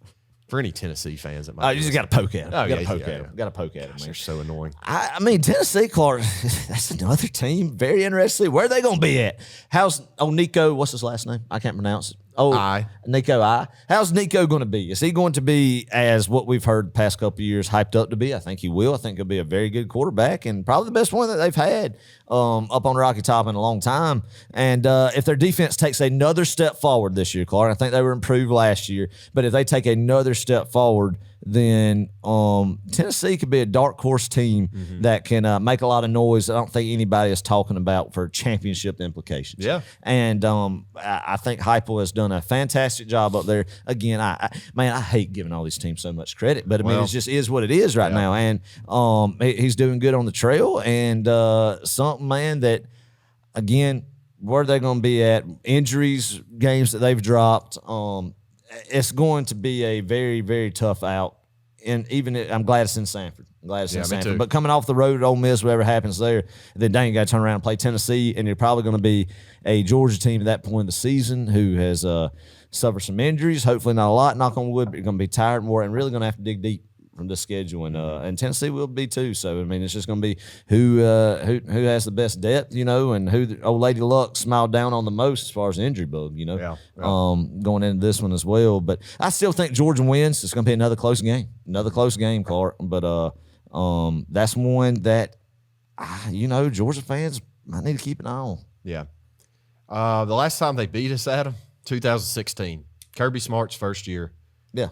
for any Tennessee fans, it might. You just got to poke at him. Oh, got to poke at him. Got to poke at him. They're so annoying. I mean, Tennessee, Clark. That's another team. Very interesting. Where are they going to be at? How's Nico? What's his last name? I can't pronounce it. Nico I. How's Nico going to be? Is he going to be, as what we've heard the past couple of years, hyped up to be? I think he will. I think he'll be a very good quarterback and probably the best one that they've had up on Rocky Top in a long time. And if their defense takes another step forward this year, Clark, I think they were improved last year, but if they take another step forward, then Tennessee could be a dark horse team that can make a lot of noise. I don't think anybody is talking about for championship implications. Yeah. And I think Heupel has done a fantastic job up there. Again, I hate giving all these teams so much credit, but I mean, it just is what it is right now. And he's doing good on the trail and something, man, that, again, where are they going to be at? Injuries, games that they've dropped. It's going to be a very, very tough out. And I'm glad it's in Sanford. Too. But coming off the road at Ole Miss, whatever happens there, then dang, you got to turn around and play Tennessee, and you're probably going to be a Georgia team at that point in the season who has suffered some injuries. Hopefully not a lot, knock on wood, but you're going to be tired more and really going to have to dig deep from the schedule, and Tennessee will be too. So I mean, it's just going to be who has the best depth, and who the old Lady Luck smiled down on the most as far as the injury bug, going into this one as well. But I still think Georgia wins. It's going to be another close game, Clark. But that's one that Georgia fans might need to keep an eye on. Yeah. The last time they beat us, Adam, 2016. Kirby Smart's first year. Yeah.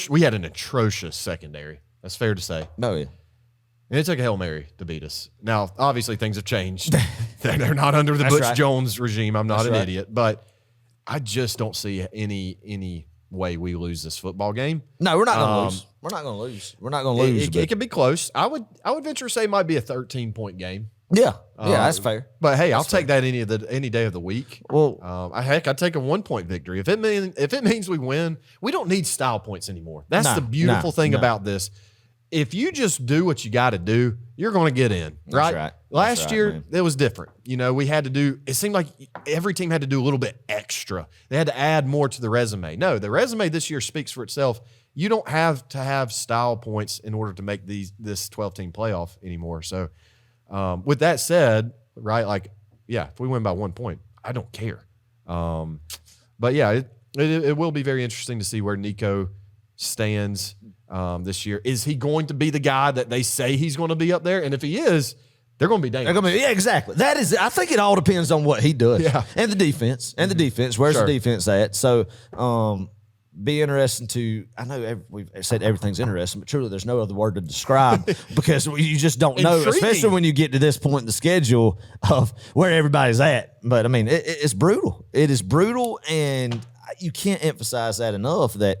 We had an atrocious secondary. That's fair to say. Oh, yeah. And it took a Hail Mary to beat us. Now, obviously, things have changed. They're not under the That's Butch right. Jones regime. I'm not That's an right. idiot. But I just don't see any way we lose this football game. No, we're not going to lose. We're not going to lose. We're not going to lose. It can be close. I would venture to say it might be a 13-point game. Yeah. Yeah, that's fair. But hey, I'll take that any day of the week. Well, I'd take a 1-point victory if it means we win. We don't need style points anymore. That's the beautiful thing about this. If you just do what you got to do, you're going to get in, right? right. Last year it was different. We had to do. It seemed like every team had to do a little bit extra. They had to add more to the resume. No, the resume this year speaks for itself. You don't have to have style points in order to make this 12-team playoff anymore. So. With that said, right, if we win by 1 point, I don't care. But yeah, it will be very interesting to see where Nico stands this year. Is he going to be the guy that they say he's going to be up there? And if he is, they're going to be dangerous. Yeah, exactly. That is. I think it all depends on what he does. Yeah. And the defense. Where's the defense at? So, be interesting to. I know we've said everything's interesting, but truly, there's no other word to describe because you just don't know, especially when you get to this point in the schedule of where everybody's at. But I mean, it's brutal. It is brutal, and you can't emphasize that enough. That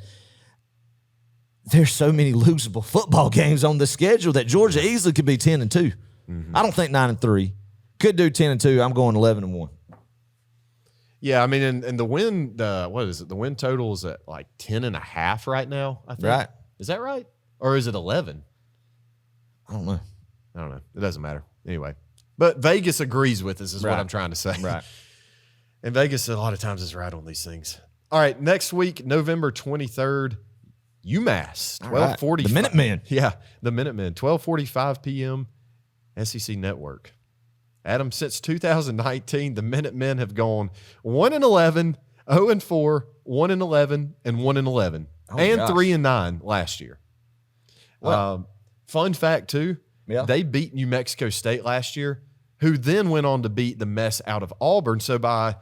there's so many losable football games on the schedule that Georgia easily could be 10-2. Mm-hmm. I don't think 9-3. Could do 10-2. I'm going 11-1. Yeah, I mean, and the win, what is it? The win total is at 10.5 right now, I think. Right. Is that right? Or is it 11? I don't know. It doesn't matter. Anyway. But Vegas agrees with us is what I'm trying to say. Right. And Vegas a lot of times is right on these things. All right, next week, November 23rd, UMass, 12:45. The Minutemen. Yeah, the Minutemen, 12:45 p.m., SEC Network. Adam, since 2019, the Minutemen have gone 1-11, 0-4, 1-11, and 1-11, and 3-9 last year. Fun fact too, they beat New Mexico State last year, who then went on to beat the mess out of Auburn. So by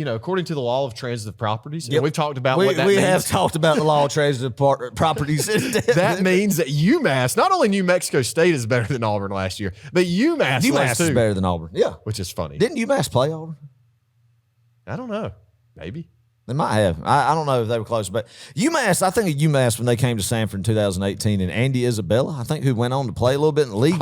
according to the law of transitive properties, and we've talked about what that means. We have talked about the law of transitive properties. That means that UMass, not only New Mexico State is better than Auburn last year, but UMass is better than Auburn. Yeah. Which is funny. Didn't UMass play Auburn? I don't know. Maybe. They might have. I don't know if they were close, but UMass, I think of UMass when they came to Sanford in 2018, and Andy Isabella, I think, who went on to play a little bit in the league,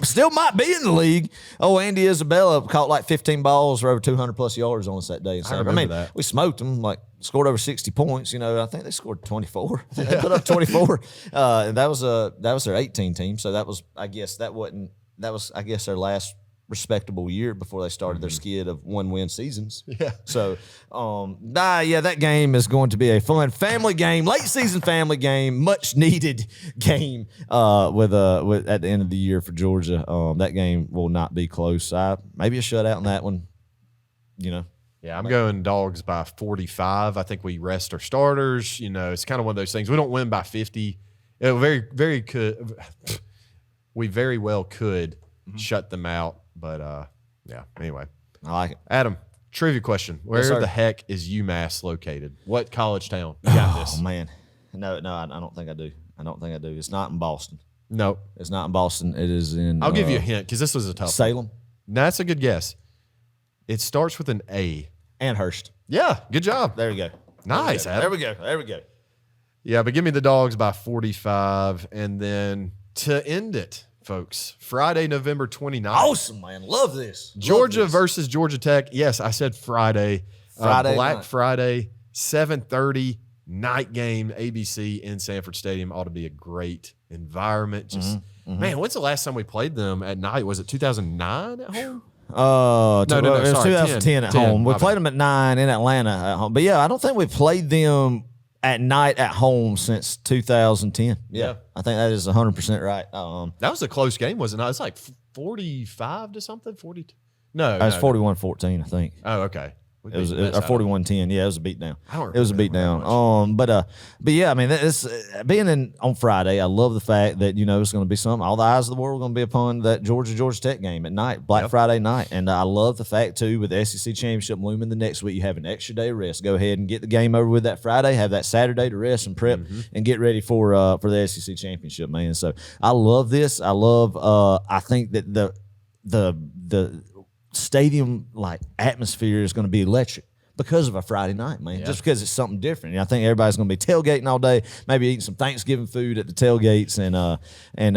still might be in the league. Oh, Andy Isabella caught 15 balls for over 200-plus yards on us that day. I remember that. We smoked them, scored over 60 points. I think they scored 24. They put up 24. And that was their 18 team. So that was their last respectable year before they started their skid of 1-win seasons. Yeah. So, that game is going to be a fun family game, late season family game, much needed game. With at the end of the year for Georgia, that game will not be close. Maybe a shutout in that one. Yeah, I'm going Dawgs by 45. I think we rest our starters. It's kind of one of those things. We don't win by 50. We very well could shut them out. But, anyway. I like it. Adam, trivia question. Where the heck is UMass located? What college town? You got this. Oh, man. No, I don't think I do. It's not in Boston. Nope. It's not in Boston. It is in I'll give you a hint because this was a tough Salem. one. That's a good guess. It starts with an A. Amherst. Yeah, good job. There we go. Nice, Adam. There we go. Yeah, but give me the Dawgs by 45. And then to end it, folks, Friday, November 29th. Awesome, man. Love this. Georgia versus Georgia Tech. Yes, I said Friday. Black night. Friday, 7:30, night game, ABC in Sanford Stadium. Ought to be a great environment. Man, when's the last time we played them at night? Was it 2009 at home? No, it was 2010 at home. We played them at 9 in Atlanta at home. But, yeah, I don't think we've played them at night at home since 2010. Yeah. I think that is 100% right. That was a close game, wasn't it? It's like 45 to something? 42? No. It was 41-14, I think. Oh, okay. It was 41-10. Yeah, it was a beatdown. It was a remember beatdown. But yeah, I mean, it's being in on Friday. I love the fact that it's going to be something. All the eyes of the world are going to be upon that Georgia Tech game at night, Black Friday night. And I love the fact too, with the SEC championship looming the next week, you have an extra day of rest. Go ahead and get the game over with that Friday. Have that Saturday to rest and prep and get ready for the SEC championship, man. So I love this. I love. I think that the stadium like atmosphere is going to be electric because of a Friday night, man. Just because it's something different. And I think everybody's going to be tailgating all day, maybe eating some Thanksgiving food at the tailgates, and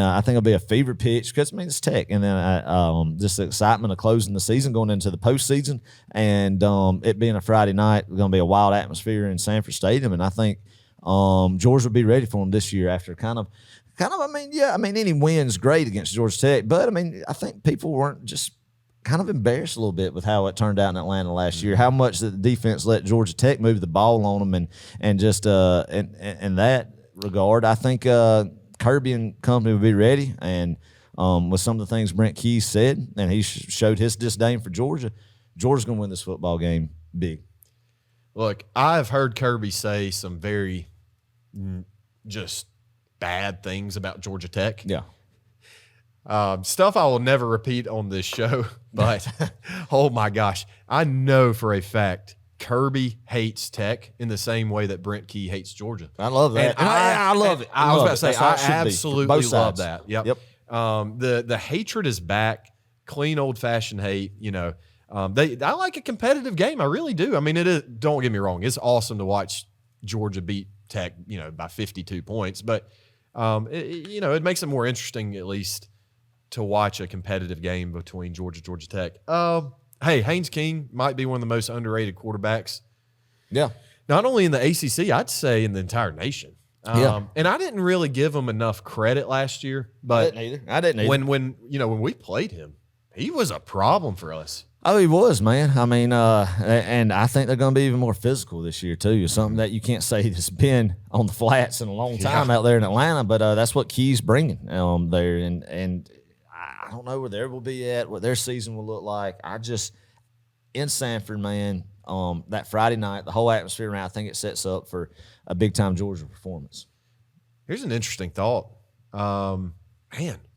I think it'll be a fever pitch because it's Tech, and then just the excitement of closing the season, going into the postseason, and it being a Friday night, going to be a wild atmosphere in Sanford Stadium, and I think Georgia will be ready for them this year after kind of. I mean, any win's great against Georgia Tech, but I mean, I think people weren't just kind of embarrassed a little bit with how it turned out in Atlanta last year, how much the defense let Georgia Tech move the ball on them, and just in that regard, I think Kirby and company would be ready, and with some of the things Brent Key said, and he showed his disdain for Georgia's going to win this football game big. Look, I've heard Kirby say some very just bad things about Georgia Tech. Yeah. Stuff I will never repeat on this show, but oh my gosh, I know for a fact Kirby hates Tech in the same way that Brent Key hates Georgia. I love that. And I love it. I was about to say, I absolutely Both love sides. that. Yep. The hatred is back, clean old fashioned hate. I like a competitive game. I really do. I mean, it is. Don't get me wrong. It's awesome to watch Georgia beat Tech, by 52 points, but it makes it more interesting at least to watch a competitive game between Georgia Tech. Hey, Haynes King might be one of the most underrated quarterbacks. Yeah. Not only in the ACC, I'd say in the entire nation. And I didn't really give him enough credit last year, but I didn't either. When we played him, he was a problem for us. Oh, he was, man. I mean, and I think they're going to be even more physical this year too. Something that you can't say that's been on the flats in a long time out there in Atlanta, but that's what Key's bringing there, and I don't know where they will be at, what their season will look like. In Sanford, man, that Friday night, the whole atmosphere around, I think it sets up for a big-time Georgia performance. Here's an interesting thought. Man,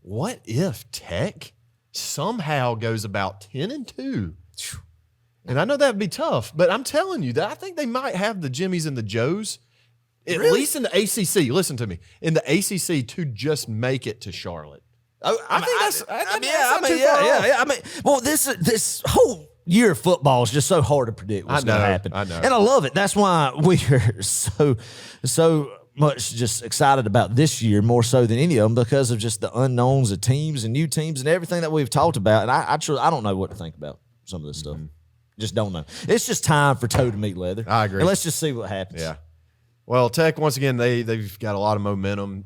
what if Tech somehow goes about 10-2? And I know that would be tough, but I'm telling you that I think they might have the Jimmies and the Joes, at least in the ACC. Listen to me. In the ACC to just make it to Charlotte. I mean, well, this whole year of football is just so hard to predict what's going to happen. I know. And I love it. That's why we are so much just excited about this year more so than any of them, because of just the unknowns of teams and new teams and everything that we've talked about. And I don't know what to think about some of this stuff. Just don't know. It's just time for toe to meet leather. I agree. And let's just see what happens. Yeah. Well, Tech, once again, they've got a lot of momentum.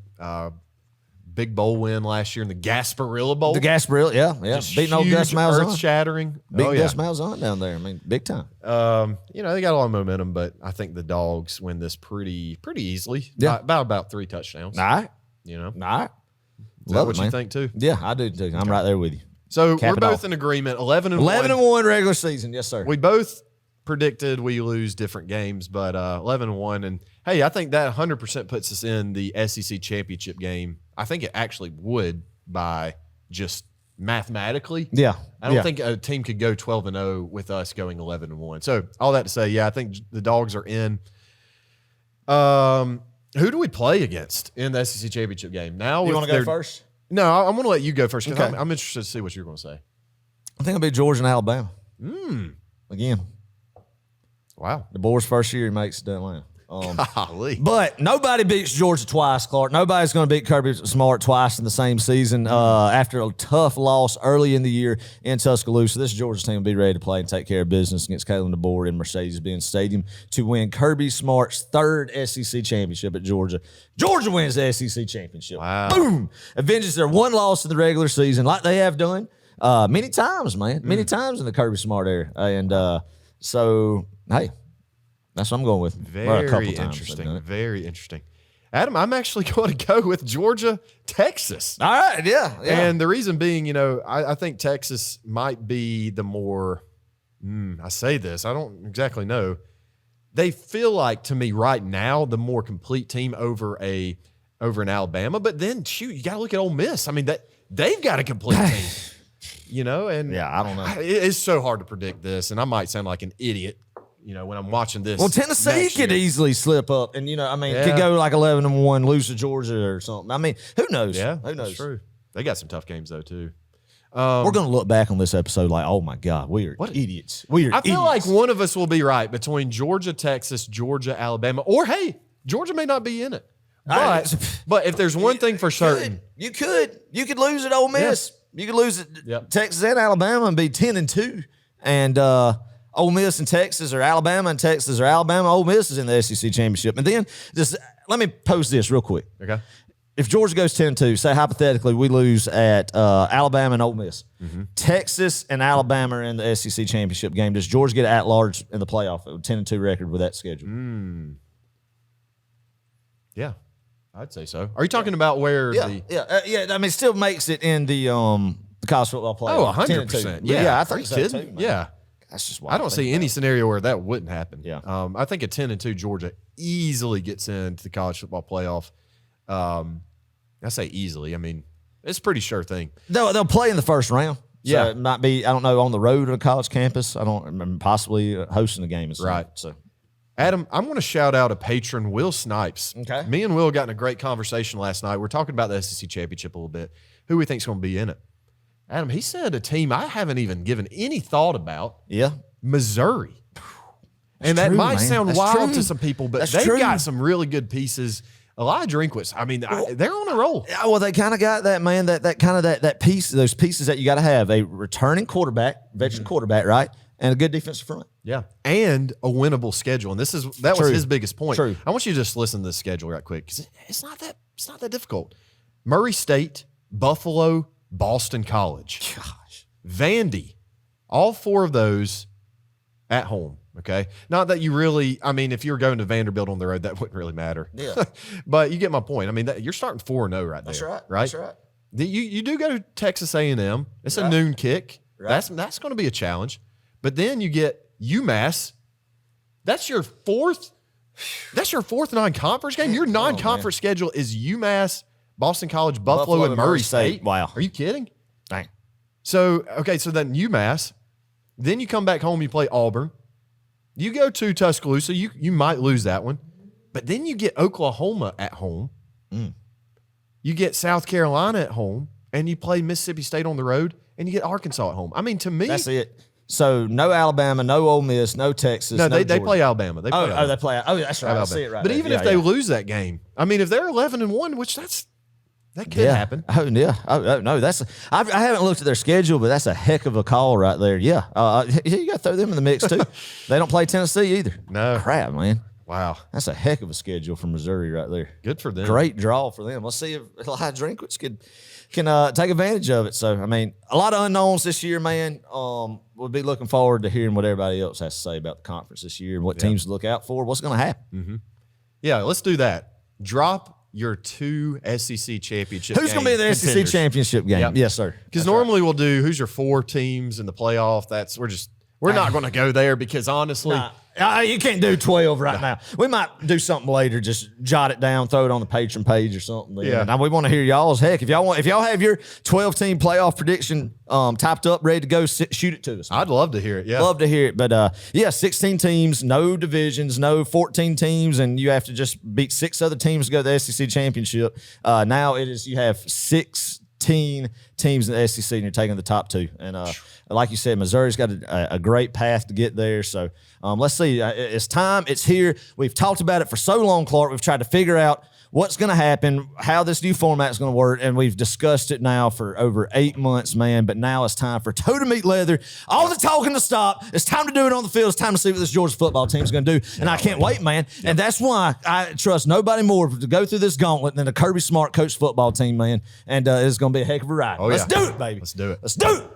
Big bowl win last year in the Gasparilla Bowl. The Gasparilla, yeah. Just beating old Gus Malzahn. Earth-shattering. Gus Malzahn down there. I mean, big time. They got a lot of momentum, but I think the Dawgs win this pretty easily. Yeah. About 3 touchdowns. All right. All right. Is that what you think, too? Yeah, I do, too. I'm right there with you. So we're both in agreement. 11-1. 11-1 regular season. Yes, sir. We both predicted we lose different games, but 11-1. And, hey, I think that 100% puts us in the SEC championship game. I think it actually would by just mathematically. Yeah. I don't think a team could go 12-0 with us going 11-1. So all that to say, yeah, I think the Dogs are in. Who do we play against in the SEC championship game? Now you want to go first? No, I'm going to let you go first because I'm interested to see what you're going to say. I think it'll be Georgia and Alabama. Again. Wow. The boy's first year he makes it to Atlanta. Golly. But nobody beats Georgia twice, Clark. Nobody's going to beat Kirby Smart twice in the same season. After a tough loss early in the year in Tuscaloosa, this Georgia team will be ready to play and take care of business against Kalen DeBoer in Mercedes-Benz Stadium to win Kirby Smart's 3rd SEC championship at Georgia. Georgia wins the SEC championship. Wow. Boom! Avenges their one loss in the regular season like they have done many times, man. Many times in the Kirby Smart era. And so, hey, that's what I'm going with. Very interesting. Very interesting. Adam, I'm actually going to go with Georgia, Texas. All right, yeah. And the reason being, I think Texas might be the more I say this, I don't exactly know. They feel like to me right now the more complete team over an Alabama, but then shoot, you got to look at Ole Miss. I mean they've got a complete team, and I don't know. It's so hard to predict this, and I might sound like an idiot, when I'm watching this. Well, Tennessee could easily slip up, and could go like 11-1, lose to Georgia or something. I mean, who knows? Yeah, who knows? That's true. They got some tough games though too. We're going to look back on this episode like, oh my God, we are idiots. I feel like one of us will be right between Georgia, Texas, Georgia, Alabama, or hey, Georgia may not be in it. But if there's one thing for certain, you could lose at Ole Miss. Yeah. You could lose at Texas and Alabama and be 10-2, and Ole Miss and Texas, or Alabama and Texas, or Alabama, Ole Miss is in the SEC championship. And then just let me pose this real quick. Okay. If Georgia goes 10-2, say hypothetically we lose at Alabama and Ole Miss, Texas and Alabama are in the SEC championship game. Does Georgia get at large in the playoff, a 10-2 record with that schedule? Yeah, I'd say so. Are you talking about where I mean, it still makes it in the college football playoff. Oh, 100%. Yeah, I think so kidding? too, man. Yeah. That's just I don't see any scenario where that wouldn't happen. Yeah. I think a 10-2 Georgia easily gets into the college football playoff. I say easily. I mean, it's a pretty sure thing. They'll play in the first round. Yeah. So it might be, I don't know, on the road or a college campus. I don't remember, possibly hosting a game. Right. So, Adam, I'm going to shout out a patron, Will Snipes. Okay. Me and Will got in a great conversation last night. We're talking about the SEC championship a little bit. Who we think's going to be in it? Adam, he said a team I haven't even given any thought about. Yeah. Missouri. And that might sound wild to some people, but they've got some really good pieces. Elijah Drinkwitz, I mean, they're on a roll. Yeah, well, they kind of got that, man, that piece, those pieces that you got to have, a returning quarterback, veteran quarterback, right? And a good defensive front. Yeah. And a winnable schedule. And that was his biggest point. True. I want you to just listen to this schedule right quick, because it's not that difficult. Murray State, Buffalo, Boston College. Gosh. Vandy. All four of those at home. Okay. Not that you really, I mean, if you were going to Vanderbilt on the road, that wouldn't really matter. Yeah. But you get my point. I mean, you're starting 4-0 right there. That's right. Right. That's right. You do go to Texas A&M. It's a noon kick. Right. That's going to be a challenge. But then you get UMass. That's your fourth non-conference game. Your non-conference schedule is UMass, Boston College, Buffalo and Murray State. Wow. Are you kidding? Dang. So then UMass. Then you come back home, you play Auburn. You go to Tuscaloosa, you might lose that one. But then you get Oklahoma at home. You get South Carolina at home, and you play Mississippi State on the road, and you get Arkansas at home. I mean, to me, that's it. So no Alabama, no Ole Miss, no Texas. No, they play Alabama. They play Alabama. They play. Oh, that's right. I see it right. But there. even if they lose that game, I mean, if they're 11-1, which that could happen. Oh yeah. Oh no, I haven't looked at their schedule, but that's a heck of a call right there. Yeah. You got to throw them in the mix too. They don't play Tennessee either. No. Crap, man. Wow. That's a heck of a schedule for Missouri right there. Good for them. Great draw for them. Let's see if Elijah Drinkwitz can take advantage of it. So, I mean, a lot of unknowns this year, man. We'll be looking forward to hearing what everybody else has to say about the conference this year and what teams to look out for, what's going to happen. Yeah, let's do that. Drop your 2 SEC championship Who's going to be in the SEC championship game? Yep. Yes, sir. Because normally we'll do who's your 4 teams in the playoff. We're not going to go there because honestly, you can't do 12 right now. We might do something later. Just jot it down, throw it on the patron page or something. Yeah. Now we want to hear y'all's. Heck, if y'all have your 12-team playoff prediction typed up, ready to go, shoot it to us. I'd love to hear it. Yeah, love to hear it. But 16 teams, no divisions, no 14 teams, and you have to just beat 6 other teams to go to the SEC championship. Now you have 16 teams in the SEC, and you're taking the top 2. And like you said, Missouri's got a great path to get there. So let's see. It's time. It's here. We've talked about it for so long, Clark. We've tried to figure out what's going to happen, how this new format is going to work, and we've discussed it now for over 8 months, man. But now it's time for toe to meet leather. All the talking to stop. It's time to do it on the field. It's time to see what this Georgia football team is going to do. And I can't wait, man. Yep. And that's why I trust nobody more to go through this gauntlet than the Kirby Smart coach football team, man. And it's going to be a heck of a ride. Let's do it, baby. Let's do it. Let's do it.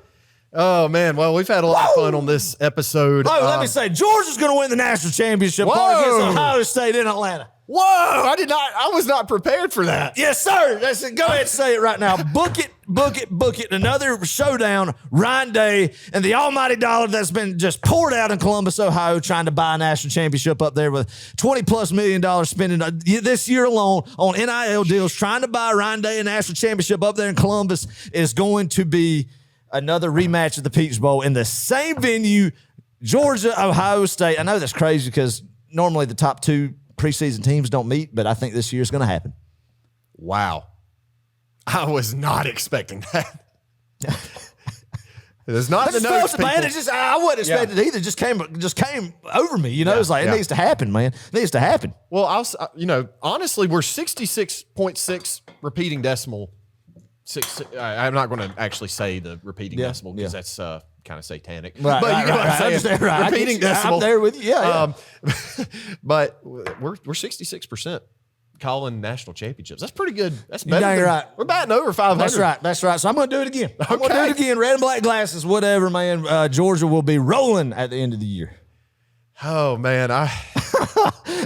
Oh, man. Well, we've had a lot of fun on this episode. Let me say, Georgia's going to win the national championship against Ohio State in Atlanta. Whoa! I was not prepared for that. Yes, sir. That's it. Go ahead and say it right now. Book it, book it, book it. Another showdown, Ryan Day, and the almighty dollar that's been just poured out in Columbus, Ohio, trying to buy a national championship up there with $20+ million spending this year alone on NIL deals, trying to buy Ryan Day a national championship up there in Columbus is going to be another rematch of the Peach Bowl in the same venue, Georgia, Ohio State. I know that's crazy because normally the top two preseason teams don't meet, but I think this year is going to happen. Wow. I was not expecting that. It's not the notes, people. Man. It's just, I wasn't expecting it either. It just came over me. You know, it's like, it needs to happen, man. It needs to happen. Well, honestly, we're 66.6 repeating decimal. I'm not going to actually say the repeating decimal because that's kind of satanic. Right, but you know what I'm saying? Repeating decimal. I'm there with you. Yeah. But we're 66% calling national championships. That's pretty good. That's You're better. right. We're batting over 500. That's right. So I'm going to do it again. I'm going to do it again. Red and black glasses, whatever, man. Georgia will be rolling at the end of the year. Oh man,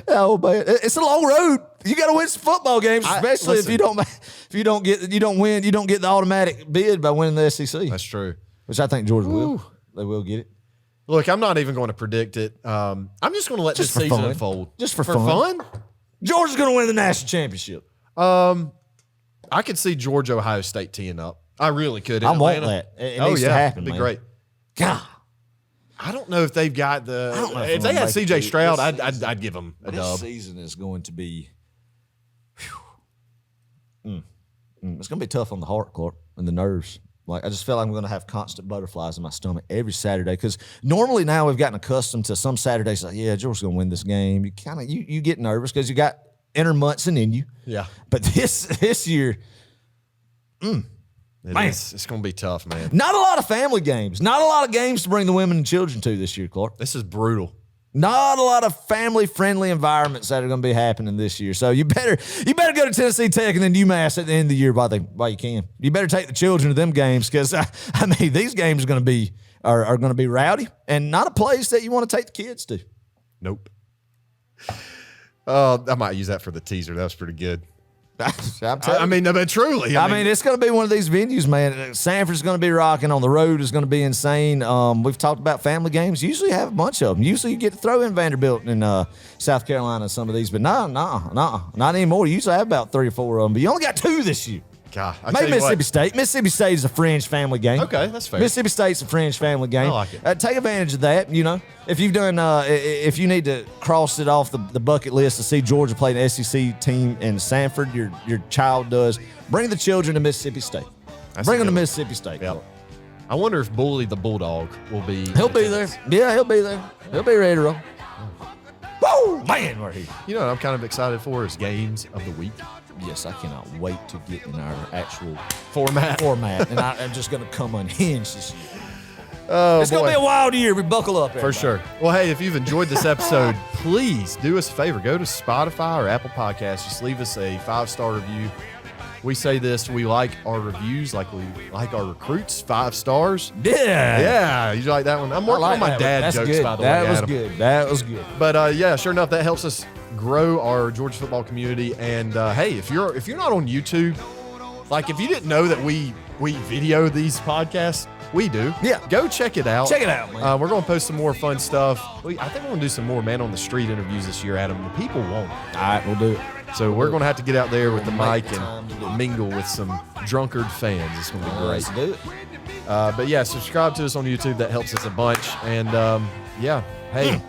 Oh man, it's a long road. You got to win some football games, especially if you don't win, you don't get the automatic bid by winning the SEC. That's true. Which I think Georgia will. They will get it. Look, I'm not even going to predict it. I'm just going to let this season unfold. Just for fun. Georgia's going to win the national championship. I could see Georgia, Ohio State teeing up. I really could. I want that. It needs to happen. It'd be man. great. God. I don't know if they've got the. I don't know If they had CJ Stroud, I'd give them a this dub. Season is going to be. It's going to be tough on the heart, Clark, and the nerves. Like I just feel like I'm going to have constant butterflies in my stomach every Saturday because normally now we've gotten accustomed to some Saturdays like, yeah, Georgia's going to win this game. You kind of you get nervous because you got inner Munson in you. Yeah, but this year. It's going to be tough, man. Not a lot of family games. Not a lot of games to bring the women and children to this year, Clark. This is brutal. Not a lot of family-friendly environments that are going to be happening this year. So you better go to Tennessee Tech and then UMass at the end of the year while you can. You better take the children to them games because these games are going to be rowdy and not a place that you want to take the kids to. Nope. I might use that for the teaser. That was pretty good. I mean, truly. I mean, it's going to be one of these venues, man. Sanford's going to be rocking. On the road is going to be insane. We've talked about family games. Usually have a bunch of them. Usually you get to throw in Vanderbilt and South Carolina and some of these, but not anymore. You usually have about 3 or 4 of them, but you only got 2 this year. God, maybe Mississippi State. Mississippi State is a fringe family game. Okay, that's fair. Mississippi State's a fringe family game. I like it. Take advantage of that. You know, if you've done, if you need to cross it off the bucket list to see Georgia play an SEC team in Sanford, your child does. Bring the children to Mississippi State. Bring them to Mississippi State. Yep. I wonder if Bully the Bulldog will be. He'll be there. Yeah, he'll be there. He'll be ready to roll. Woo, man, we're here. You know what I'm kind of excited for is games of the week. Yes, I cannot wait to get in our actual format. And I'm just going to come unhinged this year. Oh, it's going to be a wild year. We buckle up. For sure. Well, hey, if you've enjoyed this episode, please do us a favor. Go to Spotify or Apple Podcasts. Just leave us a 5-star review. We say this. We like our reviews like we like our recruits. 5 stars. Yeah. Yeah. You like that one? I'm working on my dad jokes, good. by the way. That was good. But yeah, sure enough, that helps us grow our Georgia football community. And hey, if you're not on YouTube, like if you didn't know that we video these podcasts, we do. Yeah. Go check it out. Check it out, man. We're going to post some more fun stuff. I think we're going to do some more man on the street interviews this year, Adam. The people won't. All right, we'll do it. So we're going to have to get out there with the mic and mingle with some drunkard fans. It's going to be great. Let's do it. But yeah, subscribe to us on YouTube. That helps us a bunch. And yeah, hey,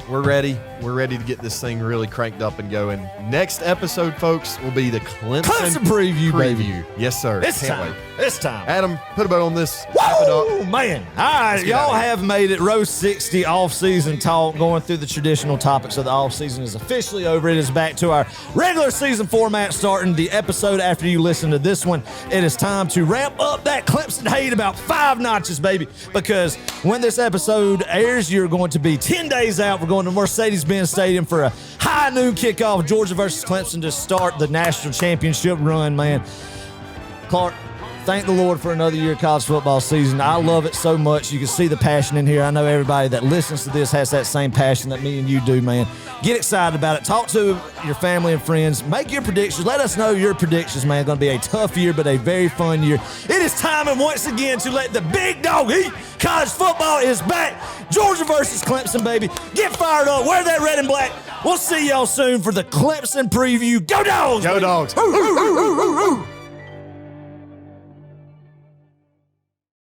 we're ready. We're ready to get this thing really cranked up and going. Next episode, folks, will be the Clemson preview, baby. Yes, sir. This time. Adam, put a bow on this. Woo, man. All right, y'all have made it. Row 60 off-season talk, going through the traditional topics of the off-season is officially over. It is back to our regular season format starting the episode after you listen to this one. It is time to ramp up that Clemson hate about 5 notches, baby, because when this episode airs, you're going to be 10 days out. We're going to Mercedes-Benz Stadium for a high noon kickoff, Georgia versus Clemson, to start the national championship run, man. Clark, thank the Lord for another year of college football season. I love it so much. You can see the passion in here. I know everybody that listens to this has that same passion that me and you do, man. Get excited about it. Talk to your family and friends. Make your predictions. Let us know your predictions, man. Going to be a tough year, but a very fun year. It is time, and once again, to let the big dog eat. College football is back. Georgia versus Clemson, baby. Get fired up. Wear that red and black. We'll see y'all soon for the Clemson preview. Go Dogs! Go baby. Dogs. Hoo, hoo, hoo, hoo, hoo, hoo.